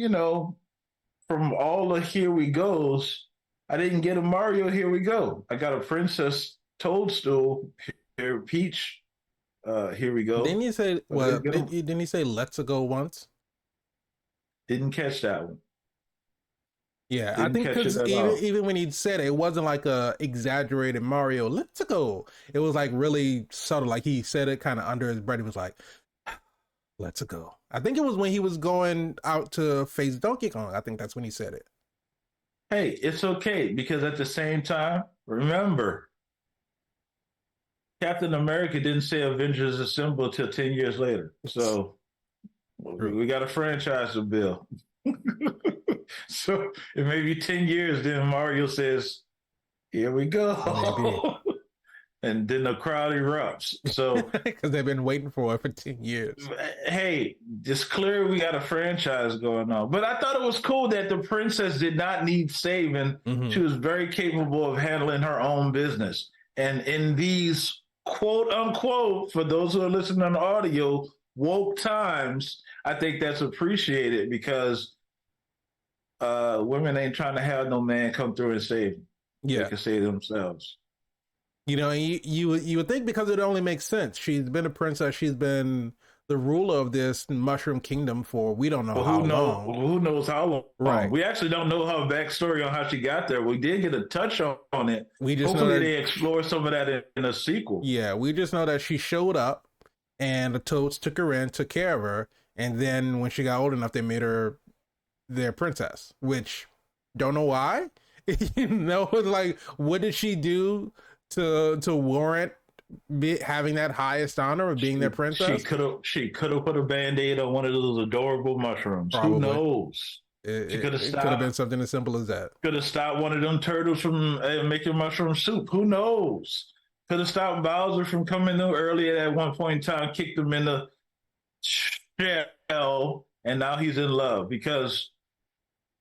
B: from all the Here We Goes, I didn't get a Mario Here We Go. I got a Princess Toadstool here, Peach. Here we go.
A: Didn't he say? Well, didn't he say "Let's go" once?
B: Didn't catch that one.
A: Yeah, I
B: Didn't
A: think
B: catch it
A: because
B: at
A: even
B: all.
A: even when he said it, it wasn't like a exaggerated Mario, let's go. It was like really subtle. Like he said it kind of under his breath. He was like, let's go. I think it was when he was going out to face Donkey Kong. I think that's when he said it.
B: Hey, it's okay because at the same time, remember, Captain America didn't say Avengers Assemble till 10 years later. So
A: True.
B: we got a franchise to build. So it may be 10 years, then Mario says, here we
A: Maybe.
B: go. And then the crowd erupts. So,
A: Because they've been waiting for it for 10 years.
B: hey, it's clear we got a franchise going on. But I thought it was cool that the princess did not need saving.
A: Mhm.
B: She was very capable of handling her own business. And in these quote unquote, for those who are listening on audio, woke times, I think that's appreciated because women ain't trying to have no man come through and save them.
A: Yeah.
B: They can save themselves.
A: You know, you would think because it only makes sense. She's been a princess. She's been the ruler of this mushroom kingdom for we don't know
B: But
A: how long.
B: Who knows how long?
A: Right.
B: We actually don't know her backstory on how she got there. We did get a touch on it.
A: We just
B: Hopefully
A: know that,
B: they explore some of that in a sequel.
A: yeah, we just know that she showed up and the Toads took her in, took care of her, and then when she got old enough, they made her their princess. Which don't know why. You know, like what did she do to warrant having that highest honor of being their princess?
B: She could have put a band-aid on one of those adorable mushrooms.
A: Probably.
B: Who knows?
A: It could have been something as simple as that.
B: Could have stopped one of them turtles from making mushroom soup. Who knows? Could have stopped Bowser from coming in earlier at one point in time, kicked him in the shell, and now he's in love because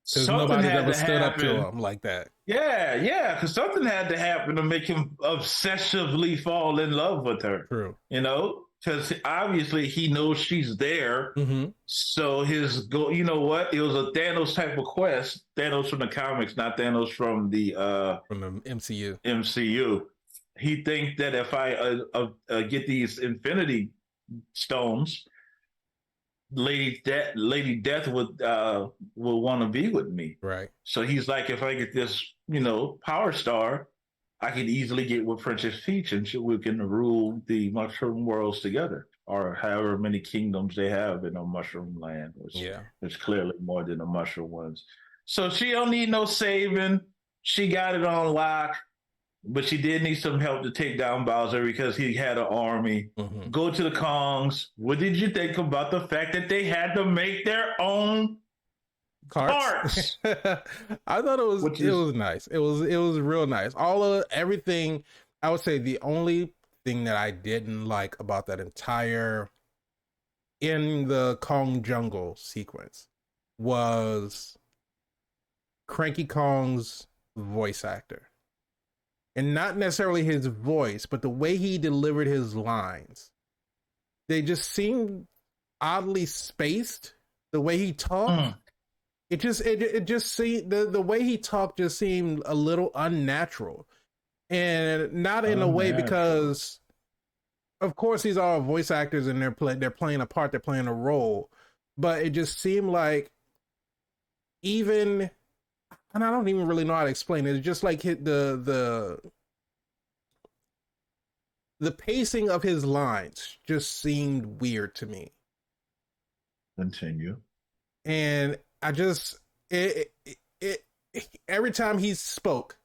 B: something
A: nobody's
B: had
A: ever
B: to
A: stood
B: happen.
A: up to him like that.
B: Yeah, because something had to happen to make him obsessively fall in love with her.
A: True.
B: You know, because obviously he knows she's there.
A: Mm-hmm.
B: So his goal, you know what? It was a Thanos type of quest. Thanos from the comics, not Thanos from the
A: MCU.
B: MCU. He thinks that if I get these Infinity Stones, Lady Death would want to be with me.
A: Right.
B: So he's like, if I get this, Power Star, I could easily get with Princess Peach, and we can rule the mushroom worlds together, or however many kingdoms they have in a mushroom land. There's clearly more than the mushroom ones. So she don't need no saving. She got it on lock. But she did need some help to take down Bowser because he had an army.
A: Mm-hmm.
B: Go to the Kongs. What did you think about the fact that they had to make their own carts?
A: I thought it was nice. It was real nice. Everything. I would say the only thing that I didn't like about that entire in the Kong jungle sequence was Cranky Kong's voice actor. And not necessarily his voice, but the way he delivered his lines. They just seemed oddly spaced. The way he talked, it just seemed the way he talked just seemed a little unnatural, and not in a way because, of course, these are all voice actors and they're playing a part, they're playing a role, but it just seemed like even. And I don't even really know how to explain it. It's just like the pacing of his lines just seemed weird to me.
B: Continue.
A: And I just every time he spoke,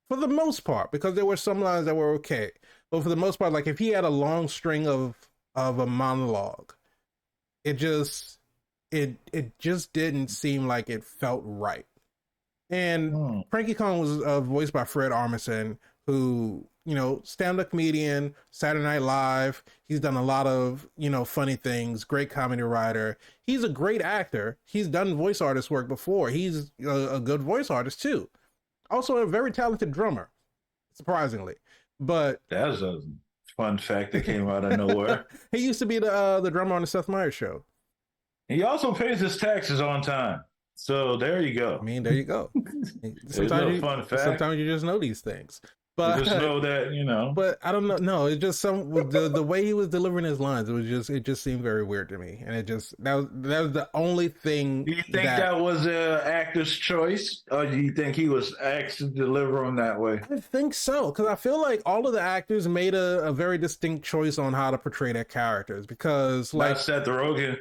A: for the most part, because there were some lines that were okay, but for the most part, like if he had a long string of a monologue, it just didn't seem like it felt right. And Frankie Kong was voiced by Fred Armisen, who, stand-up comedian, Saturday Night Live. He's done a lot of, funny things, great comedy writer. He's a great actor. He's done voice artist work before. He's a good voice artist too. Also a very talented drummer, surprisingly. But
B: that's a fun fact that came out of nowhere.
A: He used to be the drummer on the Seth Meyers show.
B: He also pays his taxes on time. So there you go.
A: I mean, there you go.
B: Sometimes you just
A: know these things.
B: You just
A: but
B: know that,
A: but I don't know. No, it's just the way he was delivering his lines. It just seemed very weird to me, and it just that was the only thing
B: Do you think
A: that
B: that was an actor's choice, or do you think he was asked to deliver them that way?
A: I think so, because I feel like all of the actors made a very distinct choice on how to portray their characters. Because
B: Not
A: like
B: Seth Rogen.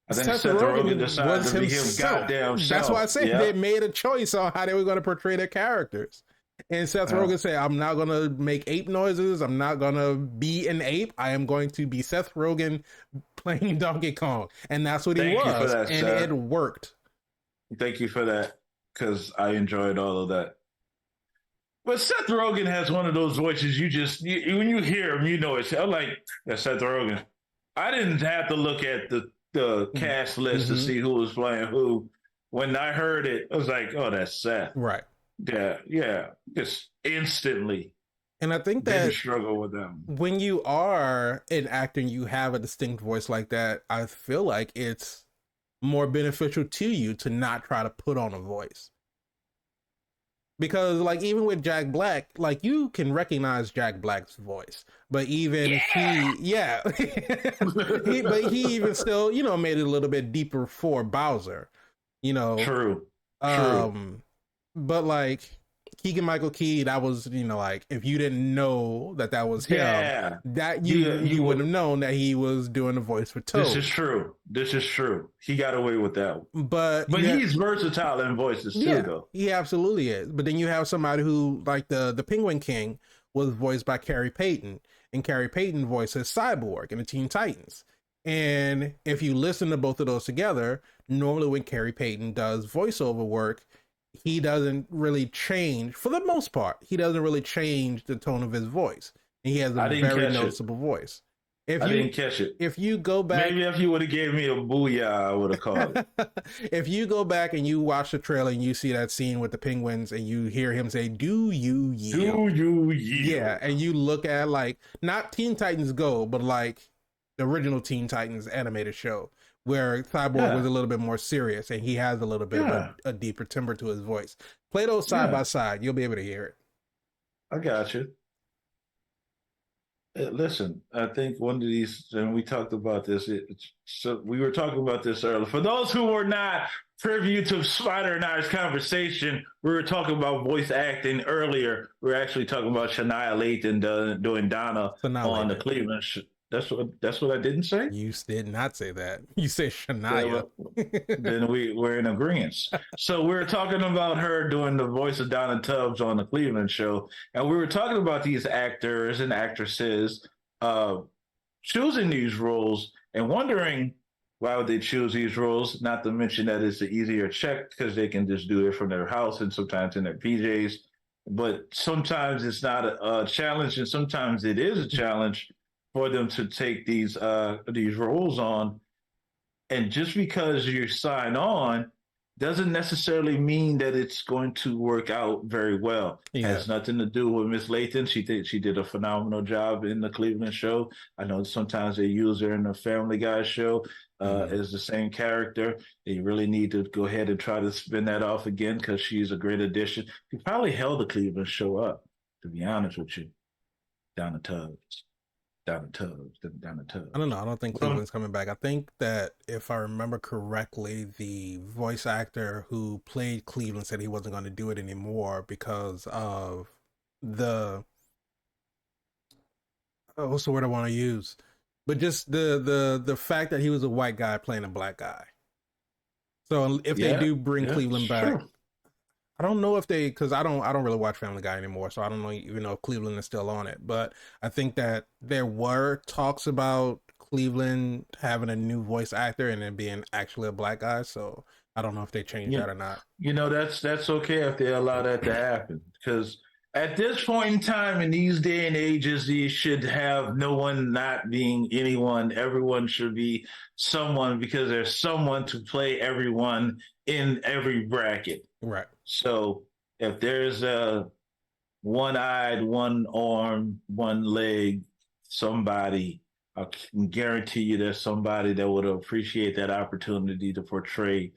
B: I think
A: Seth
B: Seth Rogen
A: Rogen
B: decided
A: was
B: to be his
A: himself.
B: goddamn
A: That's why I
B: self.
A: say they
B: Yeah.
A: made a choice on how they were going to portray their characters. And Seth
B: Yeah.
A: Rogen said, "I'm not going to make ape noises. I'm not going to be an ape. I am going to be Seth Rogen playing Donkey Kong." And that's what he
B: Thank you for
A: was,
B: that,
A: and it
B: sir.
A: worked.
B: Thank you for that, because I enjoyed all of that. But Seth Rogen has one of those voices when you hear him, you know it's. I'm like, that's Seth Rogen. I didn't have to look at the cast list to
A: Mm-hmm.
B: see who was playing who. When I heard it, I was like, oh, that's Seth.
A: Right.
B: Yeah, yeah, just instantly.
A: And I think
B: Didn't
A: that
B: struggle with them.
A: when you are an actor and you have a distinct voice like that, I feel like it's more beneficial to you to not try to put on a voice. Because like even with Jack Black, like you can recognize Jack Black's voice, but even but he even still, made it a little bit deeper for Bowser, you know.
B: True, true.
A: Um, but like Keegan Michael Key, that was like if you didn't know that was him,
B: Yeah,
A: that you
B: you
A: wouldn't
B: would.
A: have known that he was doing the voice for
B: This
A: Toad.
B: is true. This is true. He got away with that.
A: But
B: But he's versatile in voices too,
A: yeah,
B: though.
A: he absolutely is. But then you have somebody who, like the Penguin King, was voiced by Carrie Payton, and Carrie Payton voices Cyborg in the Teen Titans. And if you listen to both of those together, normally when Carrie Payton does voiceover work, he doesn't really change, for the most part, he doesn't really change the tone of his voice. And he has a
B: I didn't
A: very
B: catch it.
A: noticeable voice. If
B: I
A: you
B: didn't catch it.
A: if you go back
B: Maybe if you would have gave me a booyah, I would have called it.
A: if you go back and you watch the trailer and you see that scene with the penguins and you hear him say, "Do you yield?"
B: Do you yield?
A: Yeah, and you look at like not Teen Titans Go, but like the original Teen Titans animated show where Cyborg was
B: Yeah,
A: a little bit more serious and he has a little bit of
B: yeah,
A: a deeper timbre to his voice. Play those side
B: yeah.
A: by side, you'll be able to hear it.
B: I got you. Listen, I think one of these, and we talked about this. So we were talking about this earlier. For those who were not privy to Spider and I's conversation, we were talking about voice acting earlier. We were actually talking about Shania Lathan doing Donna
A: So now
B: on the
A: later.
B: Cleveland. That's what I didn't say.
A: You did not say that. You said
B: Yeah,
A: Shania.
B: well, then we're in agreement. So we were talking about her doing the voice of Donna Tubbs on the Cleveland show, and we were talking about these actors and actresses uh, choosing these roles and wondering why would they choose these roles. Not to mention that it's an easier check because they can just do it from their house and sometimes in their PJs. But sometimes it's not a challenge, and sometimes it is a challenge for them to take these roles on, and just because you sign on doesn't necessarily mean that it's going to work out very well.
A: Yeah.
B: Has nothing to do with Miss Lathan. She did a phenomenal job in the Cleveland show. I know sometimes they use her in the Family Guy show as the same character. You really need to go ahead and try to spin that off again because she's a great addition. She probably held the Cleveland show up, to be honest with you. Down the Tubbs. Down the Tubbs.
A: I don't know. I don't think
B: Well,
A: Cleveland's coming back. I think that if I remember correctly, the voice actor who played Cleveland said he wasn't going to do it anymore because of the what's the word I want to use? But just the fact that he was a white guy playing a black guy. So if they do bring Cleveland back,
B: sure.
A: I don't know if they, because I don't really watch Family Guy anymore, so I don't know even know if Cleveland is still on it. But I think that there were talks about Cleveland having a new voice actor and it being actually a black guy. So I don't know if they changed that or not.
B: That's okay if they allow that to happen, because at this point in time, in these day and ages, you should have no one not being anyone. Everyone should be someone because there's someone to play everyone in every bracket.
A: Right.
B: So if there's a one-eyed, one arm, one leg, somebody, I can guarantee you there's somebody that would appreciate that opportunity to portray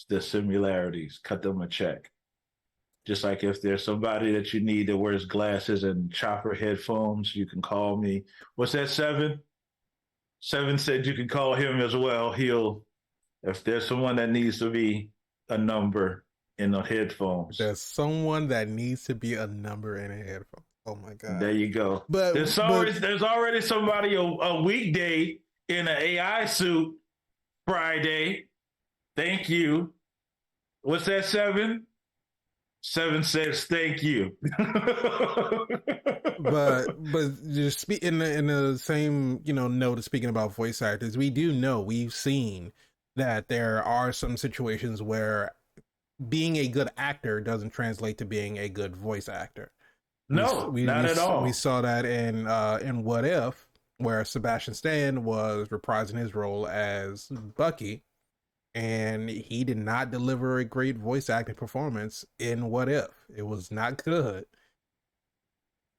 B: the similarities. Cut them a check. Just like if there's somebody that you need that wears glasses and chopper headphones, you can call me. What's that, Seven? Seven said you can call him as well. He'll, if there's someone that needs to be a number in the headphones,
A: There's someone that needs to be a number in a headphone. Oh my god!
B: there you go.
A: But
B: There's already somebody a weekday in an AI suit Friday. Thank you. What's that, Seven? Seven says thank you.
A: but just in the same note of speaking about voice actors, we've seen that there are some situations where being a good actor doesn't translate to being a good voice actor.
B: No, not at all.
A: We saw that in What If, where Sebastian Stan was reprising his role as Bucky, and he did not deliver a great voice acting performance in What If. It was not good.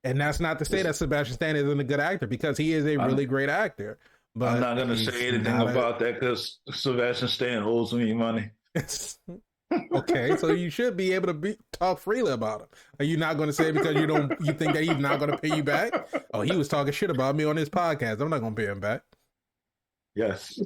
A: And that's not to say that Sebastian Stan isn't a good actor, because he is a really great actor. But
B: I'm not going to say anything about that because Sebastian Stan owes me money.
A: Okay, so you should be able to talk freely about him. Are you not going to say it because you think that he's not going to pay you back? Oh, he was talking shit about me on his podcast. I'm not going to pay him back.
B: Yes.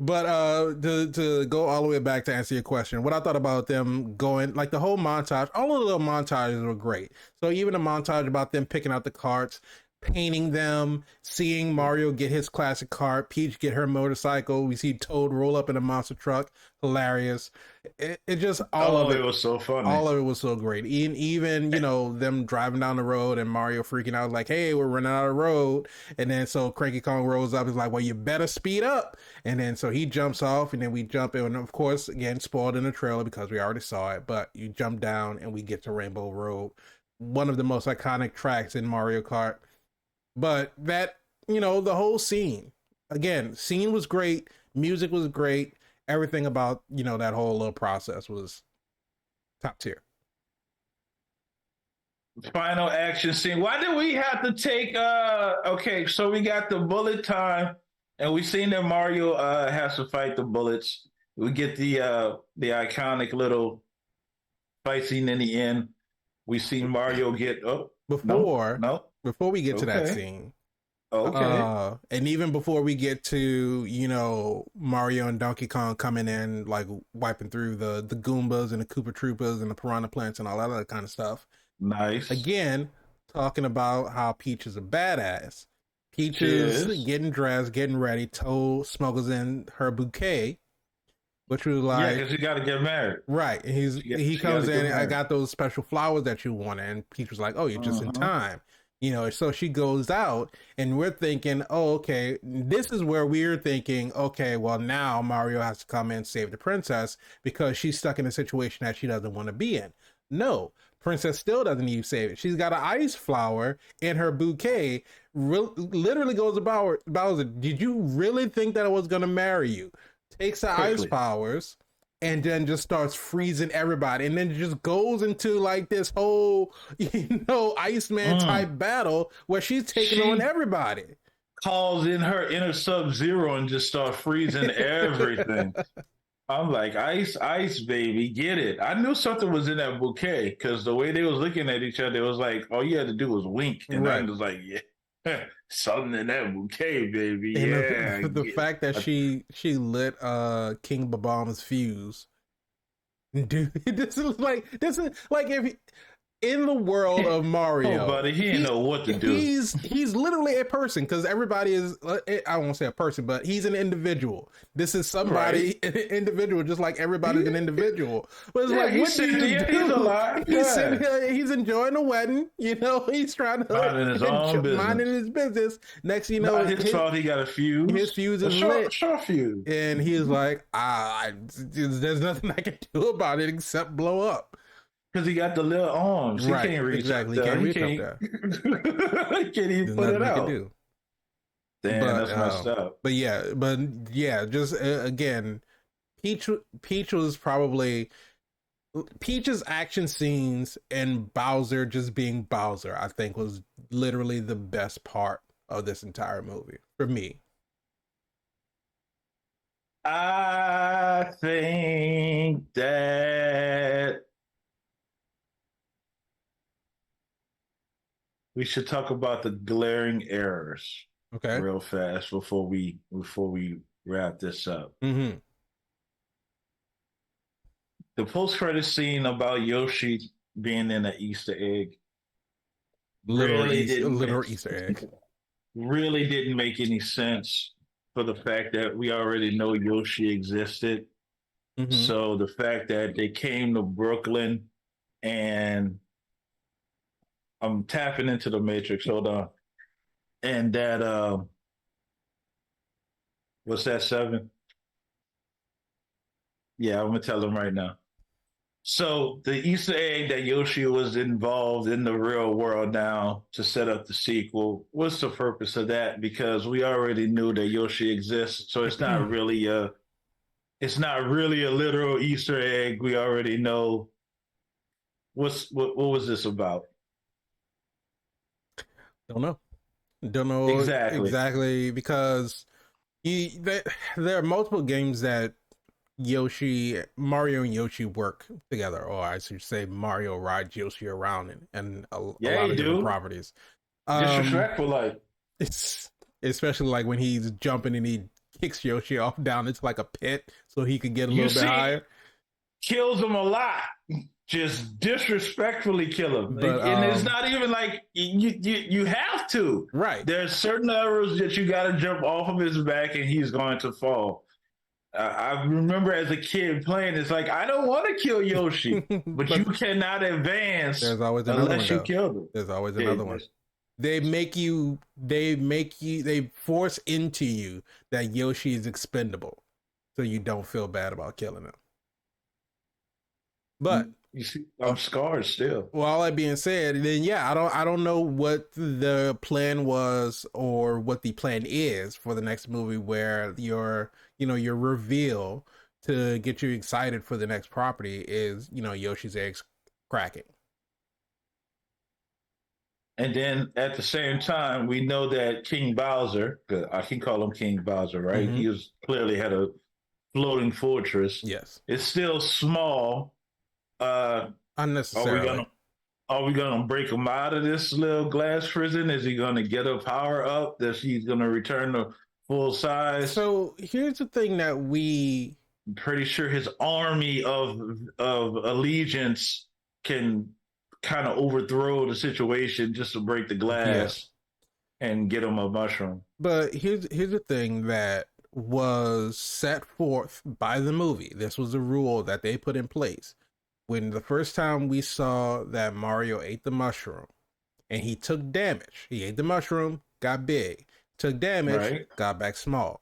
A: But to go all the way back to answer your question, what I thought about them going, like the whole montage, all of the little montages were great. So even a montage about them picking out the carts, painting them, seeing Mario get his classic cart, Peach get her motorcycle, we see Toad roll up in a monster truck, hilarious. It just all of it
B: was so funny.
A: All of it was so great. Even them driving down the road and Mario freaking out like, hey, we're running out of road. And then so Cranky Kong rolls up, he's like, well, you better speed up. And then so he jumps off, and then we jump in, and of course, again, spoiled in the trailer because we already saw it, but you jump down and we get to Rainbow Road, one of the most iconic tracks in Mario Kart. But that, the whole scene was great. Music was great. Everything about, that whole little process was top tier.
B: Final action scene. Why did we have to take, okay, so we got the bullet time, and we seen that Mario has to fight the bullets. We get the iconic little fight scene in the end. We see Mario get,
A: before we get to that scene.
B: Okay.
A: And even before we get to, Mario and Donkey Kong coming in, like wiping through the Goombas and the Koopa Troopas and the Piranha Plants and all that other kind of stuff.
B: Nice.
A: Again, talking about how Peach is a badass. Peach is getting dressed, getting ready. Toad smuggles in her bouquet, which was like,
B: because you got to get married,
A: right? And he comes in. I got those special flowers that you wanted, and Peach was like, "Oh, you're just in time." So she goes out, and we're thinking, "Oh, okay." This is where we're thinking, "Okay, well now Mario has to come in and save the princess because she's stuck in a situation that she doesn't want to be in." No, Princess still doesn't need to save it. She's got an ice flower in her bouquet. Literally goes to Bowser. Did you really think that I was going to marry you? Takes the ice powers and then just starts freezing everybody, and then just goes into like this whole Iceman type battle where she's taking on everybody.
B: Calls in her inner Sub-Zero and just start freezing everything. I'm like, ice, baby, get it. I knew something was in that bouquet because the way they was looking at each other, it was like all you had to do was wink, and I was like, yeah. Something in that bouquet, baby.
A: And the fact that she lit King Babam's fuse. Dude, this is like if in the world of Mario,
B: buddy, he didn't know what to do.
A: He's literally a person, because everybody is, I won't say a person, but he's an individual. This is somebody, an individual, just like everybody's an individual. But it's like, what do you do?
B: He's alive.
A: He's sitting here, he's enjoying the wedding, he's trying to minding his business. Next thing you know,
B: his fault he got a fuse.
A: His fuse is lit.
B: Short fuse.
A: And he's like, there's nothing I can do about it except blow up.
B: Because he got the little arms. He can't reach
A: exactly. He can't reach up there.
B: He can't even put it out. Damn, that's messed up.
A: But yeah, just again, Peach was probably Peach's action scenes and Bowser just being Bowser, I think, was literally the best part of this entire movie for me.
B: I think that we should talk about the glaring errors
A: Okay.
B: real fast before we wrap this up.
A: Mm-hmm.
B: The post credit scene about Yoshi being in an Easter egg really didn't make
A: Literal Easter egg.
B: really didn't make any sense for the fact that we already know Yoshi existed.
A: Mm-hmm.
B: So the fact that they came to Brooklyn and I'm tapping into the Matrix, hold on. And that what's that, seven? Yeah, I'm gonna tell them right now. So the Easter egg that Yoshi was involved in the real world now to set up the sequel. What's the purpose of that? Because we already knew that Yoshi exists, so it's not really a literal Easter egg. We already know what was this about?
A: Don't know. Don't know
B: Exactly.
A: exactly because there are multiple games that Mario and Yoshi work together, or I should say Mario rides Yoshi around and a
B: Yeah,
A: lot
B: you
A: of different
B: do.
A: properties. Um,
B: Disrespectful, like
A: it's especially like when he's jumping and he kicks Yoshi off down into like a pit so he could get a
B: you
A: little bit
B: see,
A: higher.
B: kills him a lot. Just disrespectfully kill him,
A: But
B: and it's not even like you have to.
A: right.
B: There's certain levels that you got to jump off of his back, and he's going to fall. I remember as a kid playing. It's like I don't want to kill Yoshi, but you
A: But
B: cannot advance
A: there's always another one
B: unless you
A: though.
B: kill him.
A: There's always another one.
B: Goodness.
A: They force into you that Yoshi is expendable, so you don't feel bad about killing him. But
B: You see,
A: uh,
B: I'm scarred still.
A: well, all that being said, then yeah, I don't know what the plan was or what the plan is for the next movie where your reveal to get you excited for the next property is Yoshi's eggs cracking.
B: And then at the same time, we know that King Bowser, 'cause I can call him King Bowser, right?
A: Mm-hmm.
B: He was clearly had a floating fortress.
A: Yes,
B: It's still small. Are we
A: unnecessarily.
B: gonna are we gonna break him out of this little glass prison? Is he gonna get a power up that he's gonna return to full size?
A: So here's the thing that we
B: I'm pretty sure his army of allegiance can kind of overthrow the situation just to break the
A: yeah.
B: glass and get him a mushroom.
A: But here's the thing that was set forth by the movie. This was a rule that they put in place. When the first time we saw that Mario ate the mushroom and he took damage, he ate the mushroom, got big, took damage,
B: Right,
A: got back small.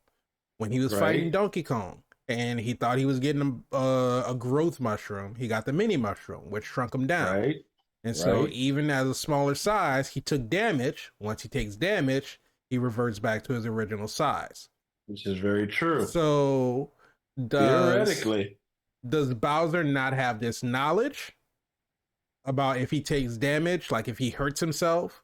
A: When he was fighting
B: right,
A: Donkey Kong and he thought he was getting a growth mushroom, he got the mini mushroom, which shrunk him down.
B: right,
A: And so,
B: right.
A: even as a smaller size, he took damage. Once he takes damage, he reverts back to his original size.
B: Which is very true.
A: So, does
B: Theoretically,
A: does Bowser not have this knowledge about if he takes damage, like if he hurts himself,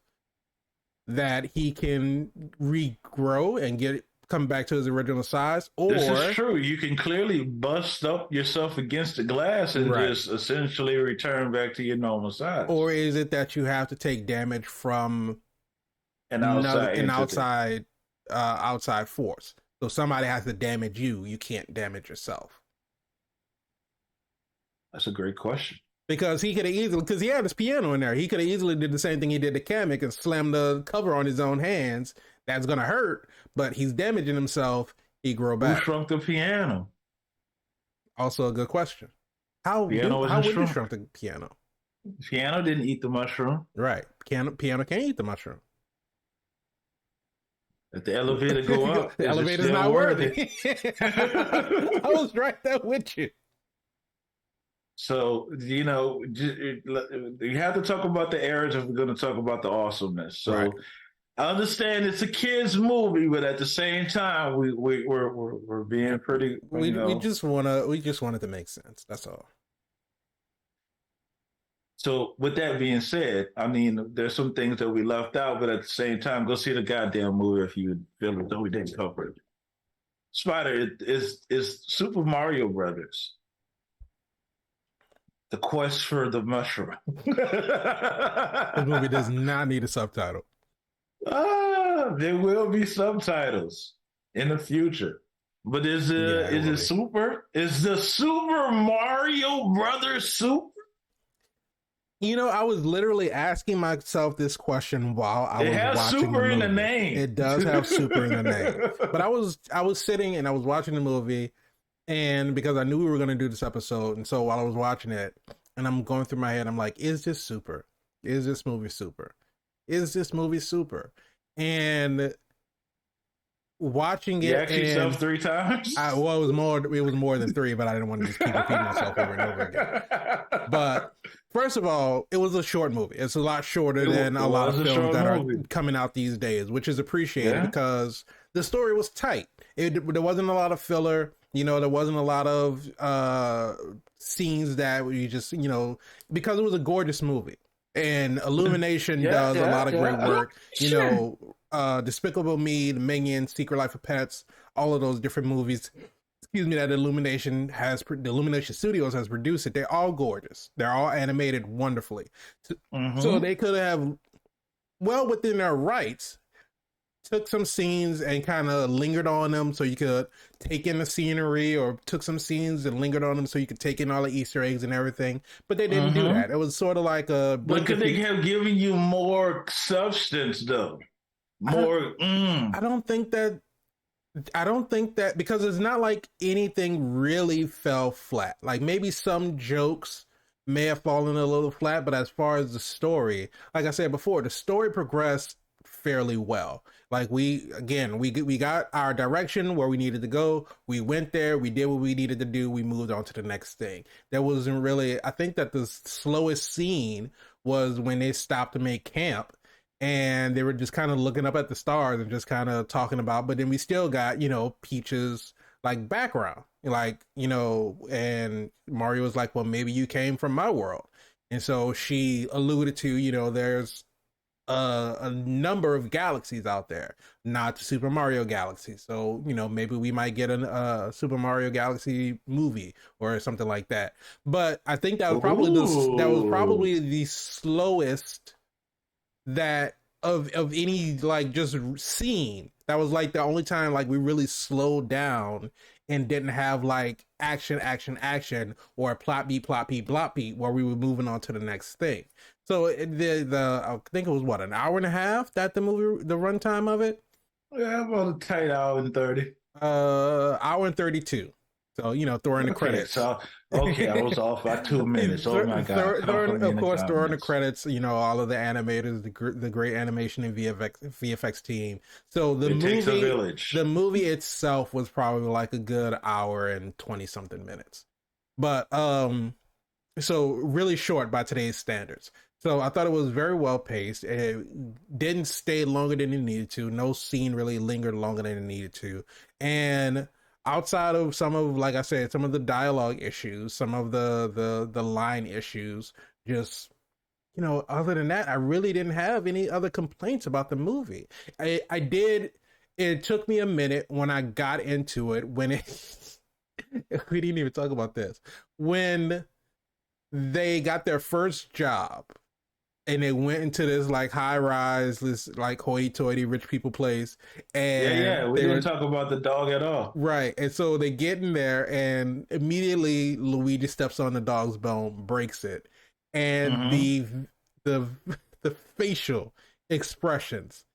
A: that he can regrow and come back to his original size?
B: this is
A: Or
B: true. You can clearly bust up yourself against the glass and
A: right.
B: just essentially return back to your normal size.
A: Or is it that you have to take damage from
B: An outside
A: an
B: entity.
A: outside force? So somebody has to damage you. You can't damage yourself.
B: That's a great question.
A: Because he could have easily, because he had his piano in there, he could have easily did the same thing he did to Kamek and slammed the cover on his own hands. That's gonna hurt, but he's damaging himself. He grow
B: Who
A: back.
B: shrunk the piano?
A: Also a good question. How
B: Piano wasn't
A: would you
B: shrunk.
A: shrunk the piano?
B: Piano didn't eat the mushroom.
A: Right, piano can't eat the mushroom.
B: If the elevator go up,
A: The
B: is it
A: elevator's
B: still
A: not
B: worthy?
A: worthy. I was right there with you.
B: So you have to talk about the errors if we're going to talk about the awesomeness.
A: Right.
B: So I understand it's a kids movie, but at the same time, we're being pretty.
A: We just want it to make sense. That's all.
B: So with that being said, I mean, there's some things that we left out, but at the same time, go see the goddamn movie if you feel as though we didn't cover it. Spider is Super Mario Brothers. The Quest for the Mushroom.
A: This movie does not need a subtitle.
B: There will be subtitles in the future. But is it super? Is the Super Mario Brothers super?
A: You know, I was literally asking myself this question while I was watching the movie. It has
B: super in the name.
A: It does have super in the name. But I was sitting and I was watching the movie, and because I knew we were going to do this episode, and so while I was watching it, and I'm going through my head, I'm like, is this super? Is this movie super? Is this movie super? And watching it,
B: you asked yourself 3 times.
A: It was more than 3, but I didn't want to just keep repeating myself over and over again. But first of all, it was a short movie. It's a lot shorter than a lot of films that are coming out these days, which is appreciated because the story was tight. There wasn't a lot of filler. You know, there wasn't a lot of scenes that you just, you know, because it was a gorgeous movie. And Illumination does a lot of great work. You know, Despicable Me, The Minions, Secret Life of Pets, all of those different movies. Excuse me, that the Illumination Studios has produced it. They're all gorgeous. They're all animated wonderfully. So they could have, well within their rights, took some scenes and kind of lingered on them so you could take in the scenery, or took some scenes and lingered on them so you could take in all the Easter eggs and everything. But they didn't do that. It was sort of like a...
B: But could they have given you more substance, though? More...
A: I don't think that, because it's not like anything really fell flat. Like maybe some jokes may have fallen a little flat, but as far as the story, like I said before, the story progressed fairly well. Like we got our direction where we needed to go. We went there. We did what we needed to do. We moved on to the next thing. There wasn't really, I think that the slowest scene was when they stopped to make camp and they were just kind of looking up at the stars and just kind of talking about, but then we still got, you know, Peach's like background, like, you know, and Mario was like, well, maybe you came from my world. And so she alluded to, you know, there's a number of galaxies out there, not the Super Mario Galaxy. So, you know, maybe we might get a Super Mario Galaxy movie or something like that. But I think that was probably the slowest that of any like just scene. That was like the only time like we really slowed down and didn't have like action or plot beat where we were moving on to the next thing. So I think it was what, an hour and a half that the runtime of it?
B: Yeah, about a tight hour and 30.
A: Hour and 32. So, you know, throwing the credits.
B: So, I was off by 2 minutes. Oh my God.
A: Throwing the credits, you know, all of the animators, the great animation and VFX team. So the movie itself was probably like a good hour and 20 something minutes. But, so really short by today's standards. So I thought it was very well paced. It didn't stay longer than it needed to. No scene really lingered longer than it needed to. And outside of some of, like I said, some of the dialogue issues, some of the line issues, just, you know, other than that, I really didn't have any other complaints about the movie. It took me a minute when I got into it, we didn't even talk about this. When they got their first job and they went into this like high rise, this like hoity-toity rich people place. And
B: we didn't talk about the dog at all.
A: Right. And so they get in there and immediately Luigi steps on the dog's bone, breaks it. And the facial expressions.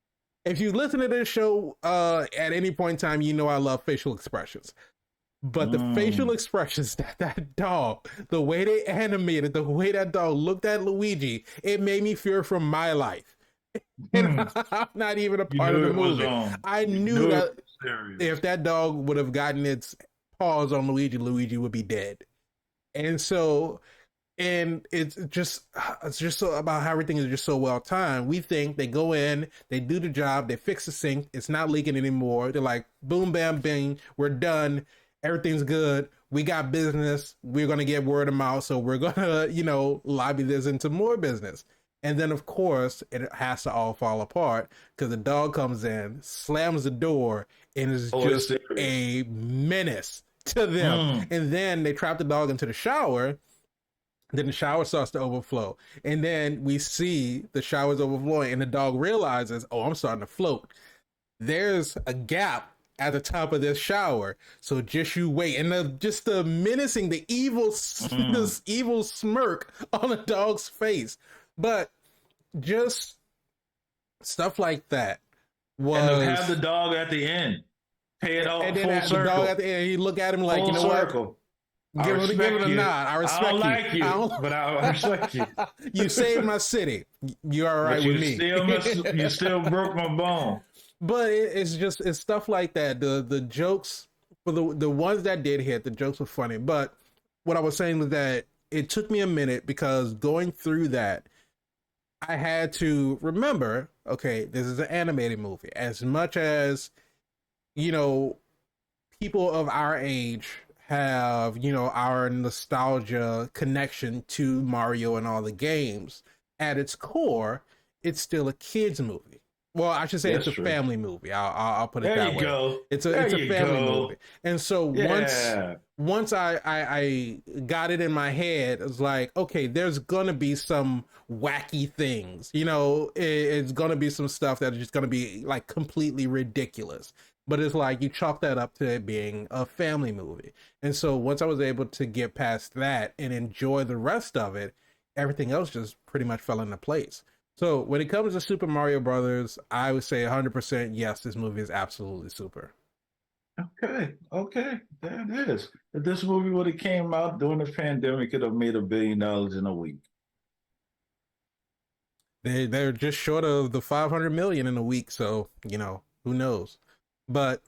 A: If you listen to this show at any point in time, you know I love facial expressions. But the facial expressions that dog, the way they animated, the way that dog looked at Luigi, it made me fear for my life. And I'm not even a part of the movie. I knew that if that dog would have gotten its paws on Luigi, Luigi would be dead. And so, and it's just so about how everything is just so well timed. We think they go in, they do the job, they fix the sink, it's not leaking anymore. They're like, boom, bam, bing, we're done. Everything's good. We got business. We're going to get word of mouth. So we're going to, you know, lobby this into more business. And then, of course, it has to all fall apart because the dog comes in, slams the door, and is just a menace to them. And then they trap the dog into the shower. Then the shower starts to overflow. And then we see the shower's overflowing, and the dog realizes, oh, I'm starting to float. There's a gap at the top of this shower. So just you wait. And just the menacing, the evil, this evil smirk on the dog's face. But just stuff like that was.
B: And to have the dog at the end, pay it all
A: and
B: full
A: then
B: circle.
A: the dog at the end, he look at him like,
B: full
A: you know
B: circle.
A: what? Give it a nod. I respect you.
B: I don't like you, but I respect you.
A: You saved my city. You're all right with me.
B: You still broke my bone.
A: But it's stuff like that. The jokes, for the ones that did hit, the jokes were funny. But what I was saying was that it took me a minute, because going through that, I had to remember, okay, this is an animated movie. As much as, people of our age have, our nostalgia connection to Mario and all the games, at its core, it's still a kid's movie. Well, I should say it's a family movie. I'll put it that way.
B: Go.
A: It's a family movie. And so once I got it in my head, it was like, okay, there's gonna be some wacky things. It's gonna be some stuff that is just gonna be like completely ridiculous. But it's like you chalk that up to it being a family movie. And so once I was able to get past that and enjoy the rest of it, everything else just pretty much fell into place. So when it comes to Super Mario Brothers, I would say 100% yes, this movie is absolutely super.
B: Okay, there it is. If this movie would have came out during the pandemic, it'd have made $1 billion in a week.
A: They're just short of the 500 million in a week, so who knows. But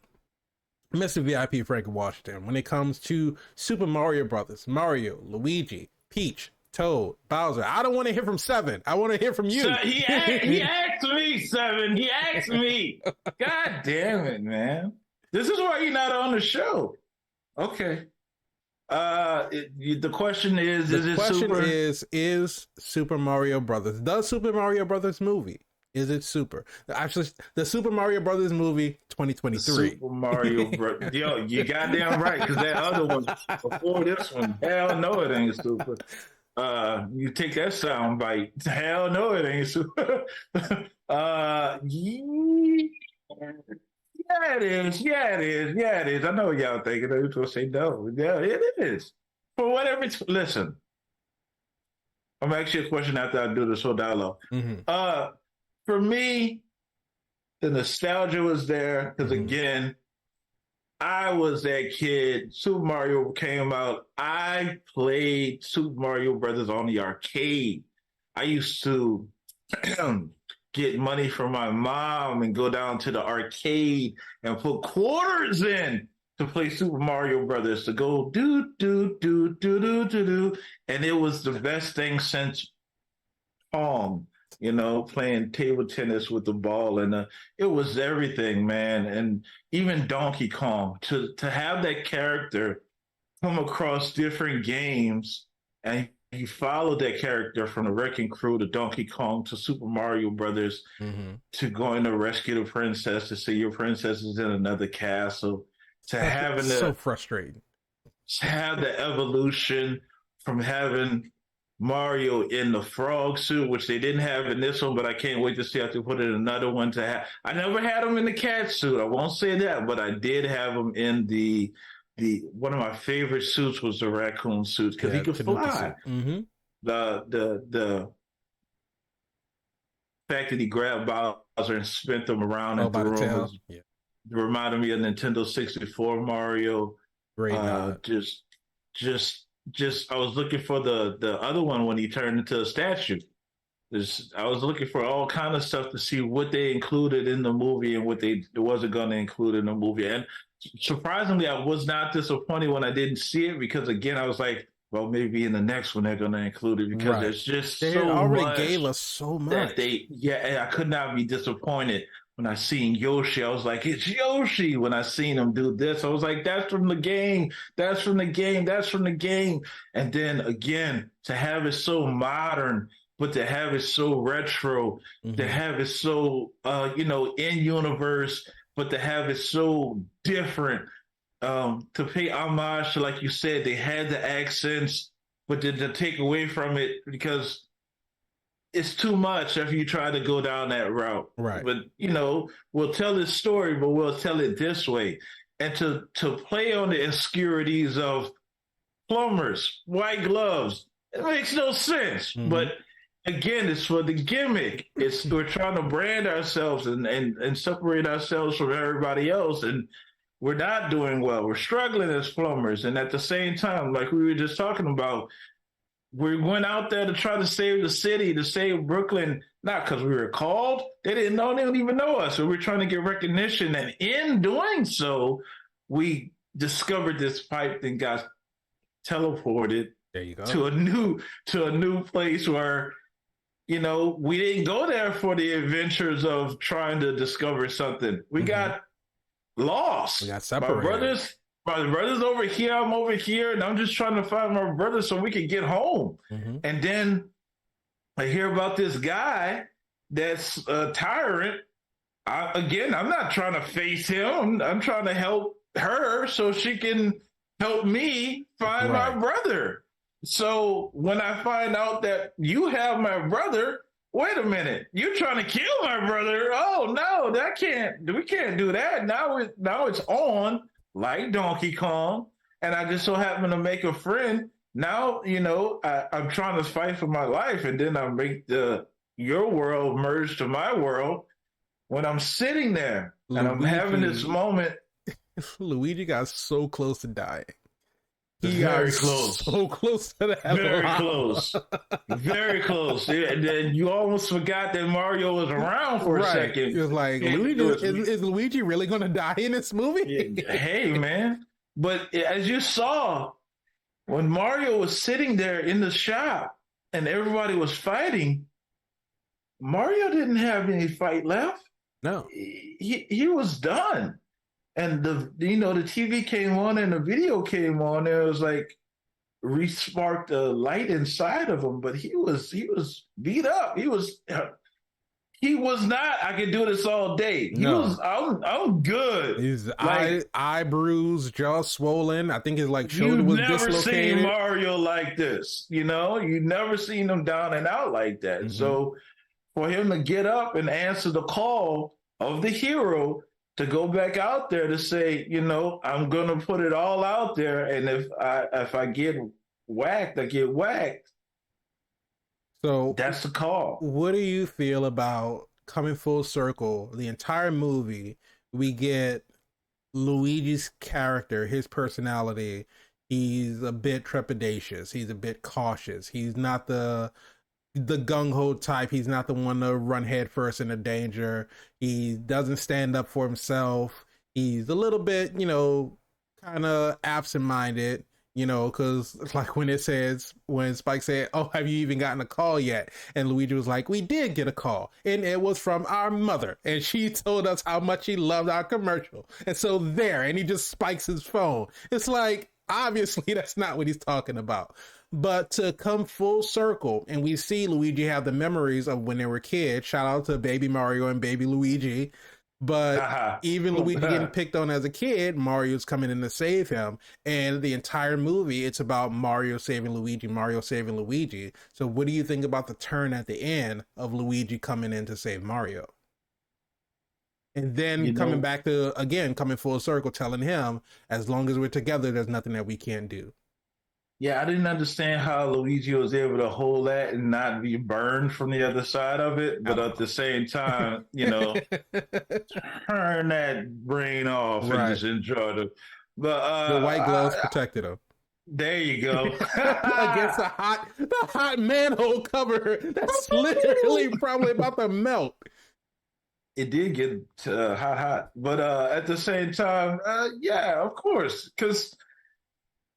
A: Mr. VIP Frankie Washington, when it comes to Super Mario Brothers, Mario, Luigi, Peach, Toad, Bowser, I don't want to hear from Seven. I want to hear from you.
B: So he asked me, Seven. He asked me. God damn it, man. This is why you're not on the show. Okay. The question is it super?
A: Is Super Mario Brothers, the Super Mario Brothers movie, is it super? Actually, the Super Mario Brothers movie 2023.
B: Super Mario Brothers. Yo, you goddamn right, because that other one before this one, hell no, it ain't super. You take that sound bite. Hell no, it ain't super. Yeah, it is. Yeah, it is. I know what y'all thinking. I was gonna say no. Yeah, it is. For whatever it's. Listen, I'm gonna ask you a question after I do this whole dialogue.
A: Mm-hmm.
B: For me, the nostalgia was there because again, I was that kid. Super Mario came out. I played Super Mario Brothers on the arcade. I used to get money from my mom and go down to the arcade and put quarters in to play Super Mario Brothers, to go do, do, do, do, do, do, do. And it was the best thing since Pong. Playing table tennis with the ball, and it was everything, man. And even Donkey Kong, to have that character come across different games, and you follow that character from the Wrecking Crew to Donkey Kong to Super Mario Brothers, to going to rescue the princess, to see your princess is in another castle, to having
A: so frustrating,
B: to have the evolution from having Mario in the frog suit, which they didn't have in this one, but I can't wait to see if they put in another one to have. I never had him in the cat suit. I won't say that, but I did have him in the one of my favorite suits was the raccoon suit because he could fly.
A: Mm-hmm.
B: The fact that he grabbed Bowser and spent them around in the room reminded me of Nintendo 64 Mario.
A: Great.
B: Just I was looking for the other one when he turned into a statue. I was looking for all kind of stuff to see what they included in the movie and what they wasn't going to include in the movie. And surprisingly, I was not disappointed when I didn't see it, because again, I was like, well, maybe in the next one they're going to include it, because there's just
A: they
B: so
A: already
B: much
A: gave us so much.
B: And I could not be disappointed. When I seen Yoshi, I was like, it's Yoshi. When I seen him do this, I was like, that's from the game. That's from the game. That's from the game. And then again, to have it so modern, but to have it so retro, to have it so, in universe, but to have it so different, to pay homage to, like you said, they had the accents, but then to take away from it because it's too much if you try to go down that route.
A: Right.
B: But we'll tell this story, but we'll tell it this way, and to play on the obscurities of plumbers, white gloves, it makes no sense.
A: Mm-hmm.
B: But again, it's for the gimmick. We're trying to brand ourselves and separate ourselves from everybody else, and we're not doing well. We're struggling as plumbers, and at the same time, like we were just talking about, we went out there to try to save the city, to save Brooklyn, not because we were called. They didn't know, they don't even know us. So we're trying to get recognition. And in doing so, we discovered this pipe and got teleported
A: there you go.
B: to a new place where, we didn't go there for the adventures of trying to discover something. We got lost.
A: We got separated.
B: My brother's over here, I'm over here, and I'm just trying to find my brother so we can get home.
A: Mm-hmm.
B: And then I hear about this guy that's a tyrant. I'm not trying to face him. I'm trying to help her so she can help me find my brother. So when I find out that you have my brother, wait a minute, you're trying to kill my brother. Oh no, we can't do that. Now it's on. Like Donkey Kong, and I just so happen to make a friend. Now, I'm trying to fight for my life, and then I make your world merge to my world when I'm sitting there, and I'm having this moment.
A: Luigi got so close to dying.
B: Very close.
A: So close to that.
B: Very close. Very close. And then you almost forgot that Mario was around for a second.
A: It was like, is Luigi really going to die in this movie?
B: Hey, man. But as you saw, when Mario was sitting there in the shop and everybody was fighting, Mario didn't have any fight left.
A: No.
B: He was done. And the TV came on and the video came on. And it was like re-sparked a light inside of him, but he was beat up. He was not. I could do this all day. I'm good.
A: His eye bruised, jaw swollen. I think his shoulder was dislocated.
B: You've never seen Mario like this. You never seen him down and out like that. Mm-hmm. So for him to get up and answer the call of the hero, to go back out there to say, I'm going to put it all out there. And if I get whacked, I get whacked.
A: So
B: that's the call.
A: What do you feel about coming full circle? The entire movie, we get Luigi's character, his personality. He's a bit trepidatious. He's a bit cautious. He's not the gung-ho type. He's not the one to run headfirst into danger. He doesn't stand up for himself. He's a little bit, kind of absent-minded, because like when Spike said, oh, have you even gotten a call yet? And Luigi was like, we did get a call, and it was from our mother, and she told us how much she loved our commercial. And so and he just spikes his phone. It's like, obviously that's not what he's talking about. But to come full circle, and we see Luigi have the memories of when they were kids. Shout out to Baby Mario and Baby Luigi. But even Luigi getting picked on as a kid, Mario's coming in to save him. And the entire movie, it's about Mario saving Luigi. So what do you think about the turn at the end of Luigi coming in to save Mario? And then coming back to, again, coming full circle, telling him, as long as we're together, there's nothing that we can't do.
B: Yeah, I didn't understand how Luigi was able to hold that and not be burned from the other side of it. But at the same time, turn that brain off and just enjoy it. But
A: the white gloves protected him.
B: There you go.
A: Against the hot manhole cover that's literally probably about to melt.
B: It did get hot. But at the same time, yeah, of course. Because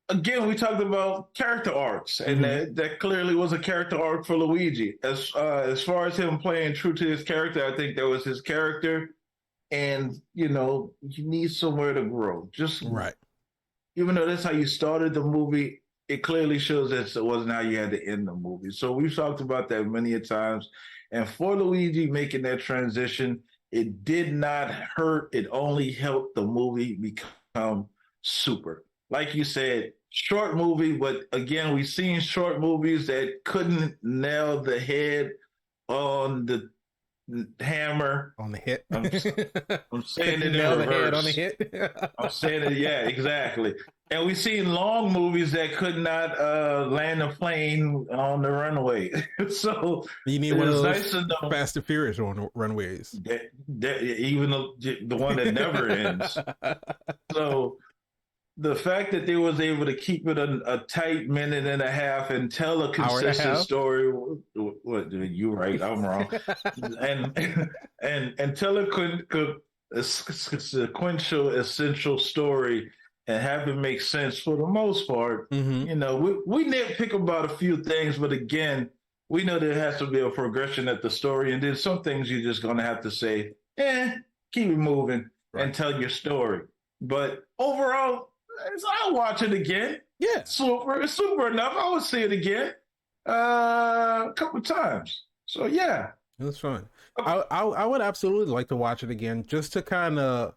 B: again, we talked about character arcs, and that clearly was a character arc for Luigi. As far as him playing true to his character, I think that was his character. And, you need somewhere to grow. Just
A: right.
B: Even though that's how you started the movie, it clearly shows that it wasn't how you had to end the movie. So we've talked about that many a times. And for Luigi making that transition, it did not hurt. It only helped the movie become super. Like you said, short movie, but again, we've seen short movies that couldn't nail the head on the hammer.
A: On the hit.
B: I'm I'm saying it
A: Couldn't
B: in
A: nail the head on the
B: reverse.
A: hit.
B: I'm saying it, yeah, exactly. And we've seen long movies that could not land a plane on the runway. So
A: You need one of
B: it's
A: those
B: nice to know
A: Fast and Furious on runways.
B: that even the one that never ends. So the fact that they was able to keep it a tight minute and a half and tell a
A: Hour and a
B: consistent
A: half.
B: story, what you right, I'm wrong, and tell a sequential, essential story and have it make sense for the most part.
A: Mm-hmm.
B: You know, we nitpick about a few things, but again, we know there has to be a progression at the story, and then some things you're just going to have to say, keep it moving
A: Right.
B: and tell your story. But overall, I'll watch it again.
A: Yeah.
B: Super enough. I would see it again a couple times. So yeah,
A: It was fun. I would absolutely like to watch it again just to kind of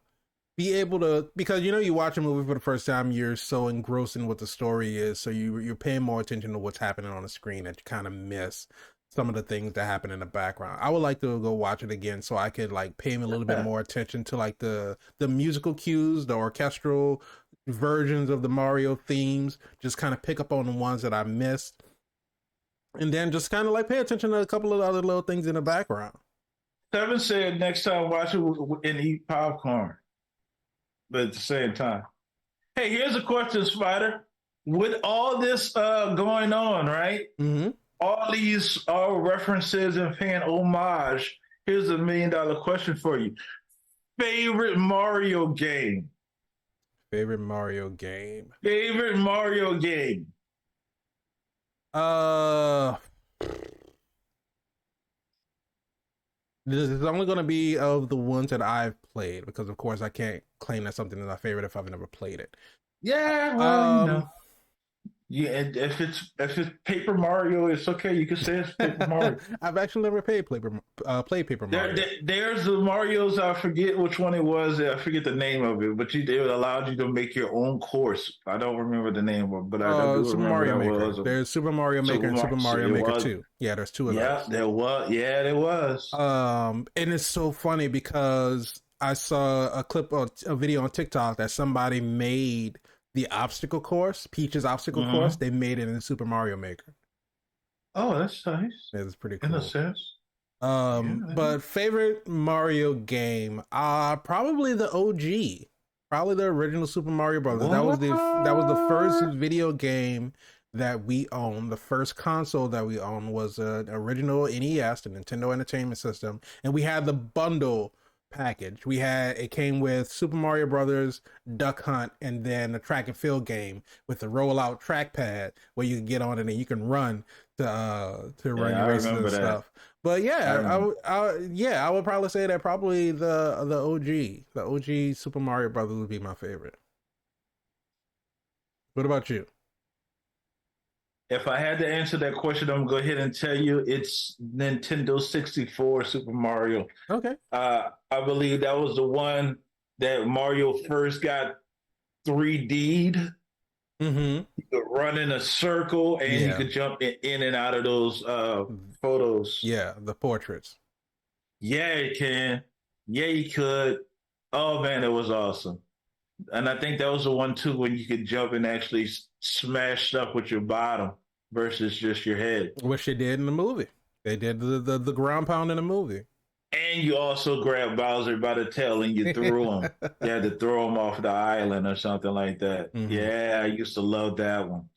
A: be able to, because you watch a movie for the first time, you're so engrossed in what the story is, so you're paying more attention to what's happening on the screen that you kind of miss some of the things that happen in the background. I would like to go watch it again so I could like pay a little bit more attention to like the musical cues, the orchestral versions of the Mario themes, just kind of pick up on the ones that I missed, and then just kind of like pay attention to a couple of other little things in the background.
B: Seven said next time watch it and eat popcorn, but at the same time. Hey, here's a question, Spider. With all this going on, right?
A: Mm-hmm.
B: All these references and paying homage. Here's $1 million question for you. Favorite Mario game?
A: Favorite Mario game?
B: Favorite Mario game?
A: This is only going to be of the ones that I've played, because of course I can't claim that something is my favorite if I've never played it.
B: Yeah, well, you know. Yeah, if it's Paper Mario, it's okay. You can say it's Paper Mario.
A: I've actually never played Paper Mario.
B: There's the Marios. I forget which one it was. I forget the name of it, but it allowed you to make your own course. I don't remember the name of it, but I do
A: Super
B: remember
A: Mario
B: that
A: Maker. There's Super Mario Maker and Super Mario Maker 2. Yeah, there's two of those.
B: Yeah, there was. Yeah, there was.
A: And it's so funny because I saw a video on TikTok that somebody made the obstacle course, Peach's obstacle course. They made it in Super Mario Maker.
B: Oh, that's nice.
A: It's pretty cool.
B: In a sense.
A: But favorite Mario game, probably the OG, probably the original Super Mario Brothers. What? That was the first video game that we owned. The first console that we owned was an original NES, the Nintendo Entertainment System, and we had the bundle package. It came with Super Mario Brothers, Duck Hunt, and then a track and field game with the rollout trackpad where you can get on it and you can run to run your races and stuff. But yeah, I would probably say that probably the OG Super Mario Brothers would be my favorite. What about you?
B: If I had to answer that question, I'm going to go ahead and tell you it's Nintendo 64 Super Mario.
A: Okay.
B: I believe that was the one that Mario first got 3D'd.
A: Mm-hmm.
B: You could run in a circle and you could jump in and out of those photos.
A: Yeah, the portraits.
B: Yeah, you can. Yeah, you could. Oh, man, it was awesome. And I think that was the one, too, when you could jump and actually smash stuff with your bottom versus just your head.
A: Which they did in the movie. They did the ground pound in the movie.
B: And you also grabbed Bowser by the tail and you threw him. You had to throw him off the island or something like that. Mm-hmm. Yeah, I used to love that one.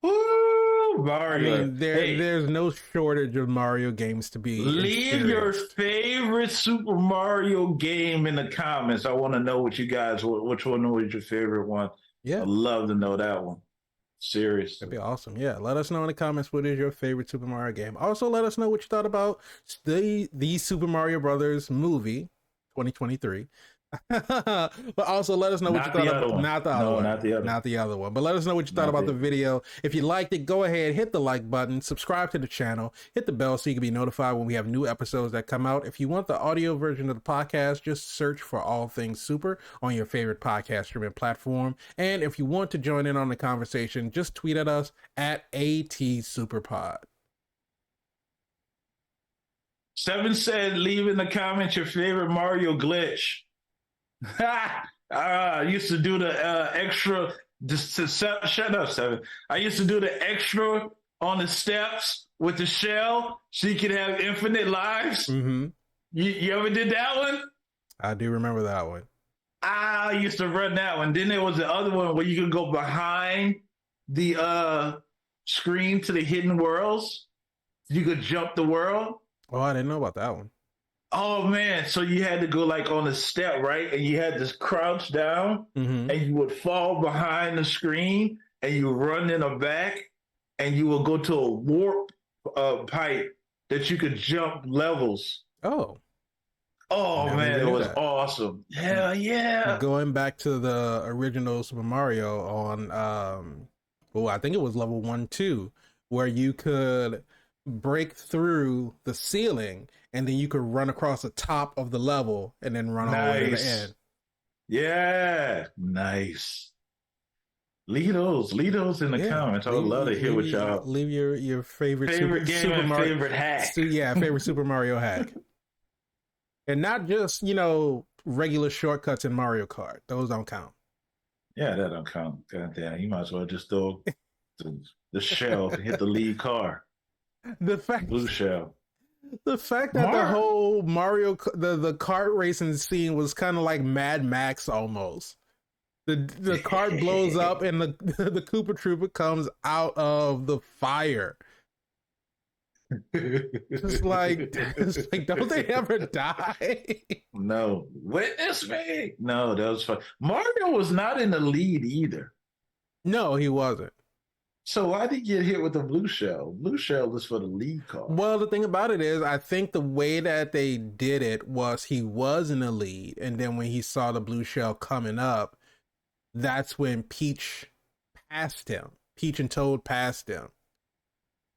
B: Woo, Mario.
A: I mean, there's no shortage of Mario games to be.
B: Leave your favorite Super Mario game in the comments. I want to know which one was your favorite one.
A: Yeah.
B: I'd love to know that one. Seriously.
A: That'd be awesome. Yeah. Let us know in the comments what is your favorite Super Mario game. Also, let us know what you thought about the Super Mario Brothers movie 2023. But also let us know what you
B: Not
A: thought
B: the
A: about
B: other one.
A: not the other
B: No,
A: one.
B: not the other.
A: Not the other one. But let us know what you thought
B: Not
A: about
B: the
A: the
B: other.
A: video. If you liked it, go ahead, hit the like button, subscribe to the channel, hit the bell so you can be notified when we have new episodes that come out. If you want the audio version of the podcast, just search for All Things Super on your favorite podcast streaming platform. And if you want to join in on the conversation, just tweet at us at ATSuperPod.
B: 7 said, leave in the comments your favorite Mario glitch. I used to do the extra. Shut up, 7. I used to do the extra on the steps with the shell so you could have infinite lives.
A: Mm-hmm.
B: You ever did that one?
A: I do remember that one.
B: I used to run that one. Then there was the other one where you could go behind the screen to the hidden worlds. You could jump the world.
A: Oh, I didn't know about that one.
B: Oh man! So you had to go like on a step, right? And you had to crouch down,
A: Mm-hmm.
B: and you would fall behind the screen, and you run in the back, and you will go to a warp pipe that you could jump levels.
A: Oh.
B: Oh
A: Never
B: man,
A: even
B: it
A: knew
B: was
A: that.
B: awesome. Hell yeah!
A: Going back to the original Super Mario on I think it was level 1-2, where you could break through the ceiling and then you could run across the top of the level and then run all the way to the end.
B: Yeah, nice. Leave those in the comments. I would love to hear what y'all
A: leave your favorite
B: game
A: Super
B: and
A: Mario
B: favorite hack.
A: favorite Super Mario hack. And not just, regular shortcuts in Mario Kart. Those don't count.
B: Yeah, that don't count. God damn, you might as well just throw the shell to hit the lead car. Blue shell.
A: The fact that the whole Mario the kart racing scene was kind of like Mad Max almost. The kart blows up and the Koopa Troopa comes out of the fire. It's like don't they ever die?
B: No, witness me. No, that was fun. Mario was not in the lead either.
A: No, he wasn't.
B: So why did he get hit with the blue shell? Blue shell is for the lead car.
A: Well, the thing about it is, I think the way that they did it was he was in the lead, and then when he saw the blue shell coming up, that's when Peach passed him. Peach and Toad passed him.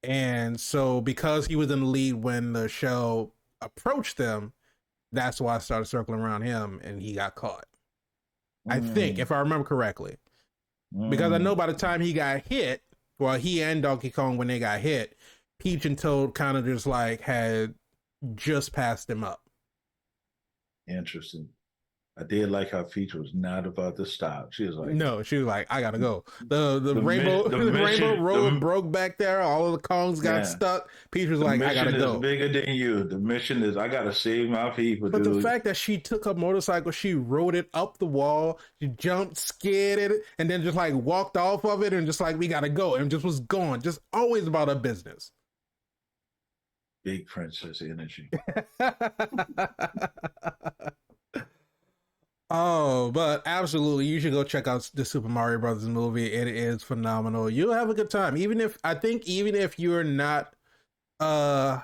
A: And so because he was in the lead when the shell approached them, that's why I started circling around him and he got caught. I think, if I remember correctly. Because I know by the time he got hit, well, he and Donkey Kong, when they got hit, Peach and Toad kind of just like had just passed him up.
B: Interesting. I did like how Peach was not about to stop. She was like,
A: no, she was like, I gotta go. The rainbow rainbow road broke back there. All of the Kongs got stuck. Peach was like, I gotta go.
B: The mission is bigger than you. The mission is, I gotta save my people.
A: But
B: dude.
A: the fact that she took her motorcycle, she rode it up the wall, she jumped, scared it, and then just like walked off of it and just like, we gotta go, and just was gone. Just always about her business.
B: Big princess energy.
A: Oh, but absolutely, you should go check out the Super Mario Brothers movie. It is phenomenal. You'll have a good time. Even if you're not, I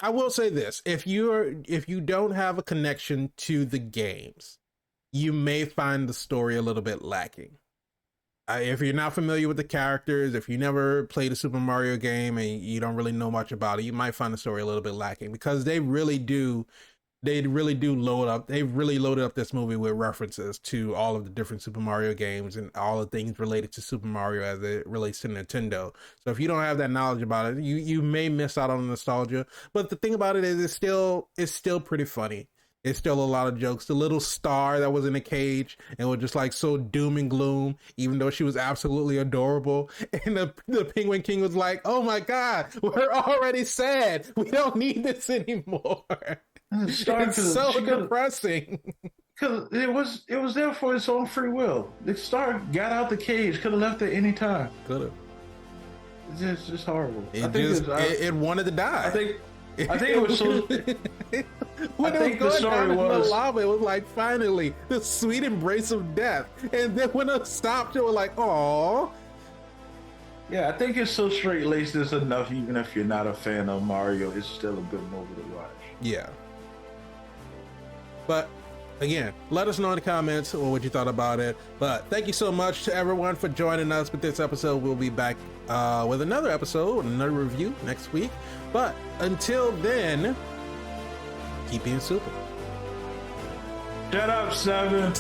A: will say this: if you don't have a connection to the games, you may find the story a little bit lacking. If you're not familiar with the characters, if you never played a Super Mario game and you don't really know much about it, you might find the story a little bit lacking, because they really do load up. They've really loaded up this movie with references to all of the different Super Mario games and all the things related to Super Mario as it relates to Nintendo. So if you don't have that knowledge about it, you may miss out on the nostalgia. But the thing about it is, it's still pretty funny. It's still a lot of jokes. The little star that was in the cage and was just like so doom and gloom, even though she was absolutely adorable. And the Penguin King was like, "Oh my God, we're already sad. We don't need this anymore." It's so depressing.
B: Because it was there for its own free will. The star got out the cage, could have left at any time.
A: Could have.
B: It's just horrible.
A: It wanted to die.
B: I think it was so.
A: When it was going down in the lava, it was like, finally, the sweet embrace of death. And then when it stopped, it was like, "Aww."
B: Yeah, I think it's so straight-laced is enough. Even if you're not a fan of Mario, it's still a good movie to watch.
A: Yeah. But Again, let us know in the comments what you thought about it. But thank you so much to everyone for joining us with this episode. We'll be back with another episode, another review next week. But until then, keep being super.
B: Shut up, Seven.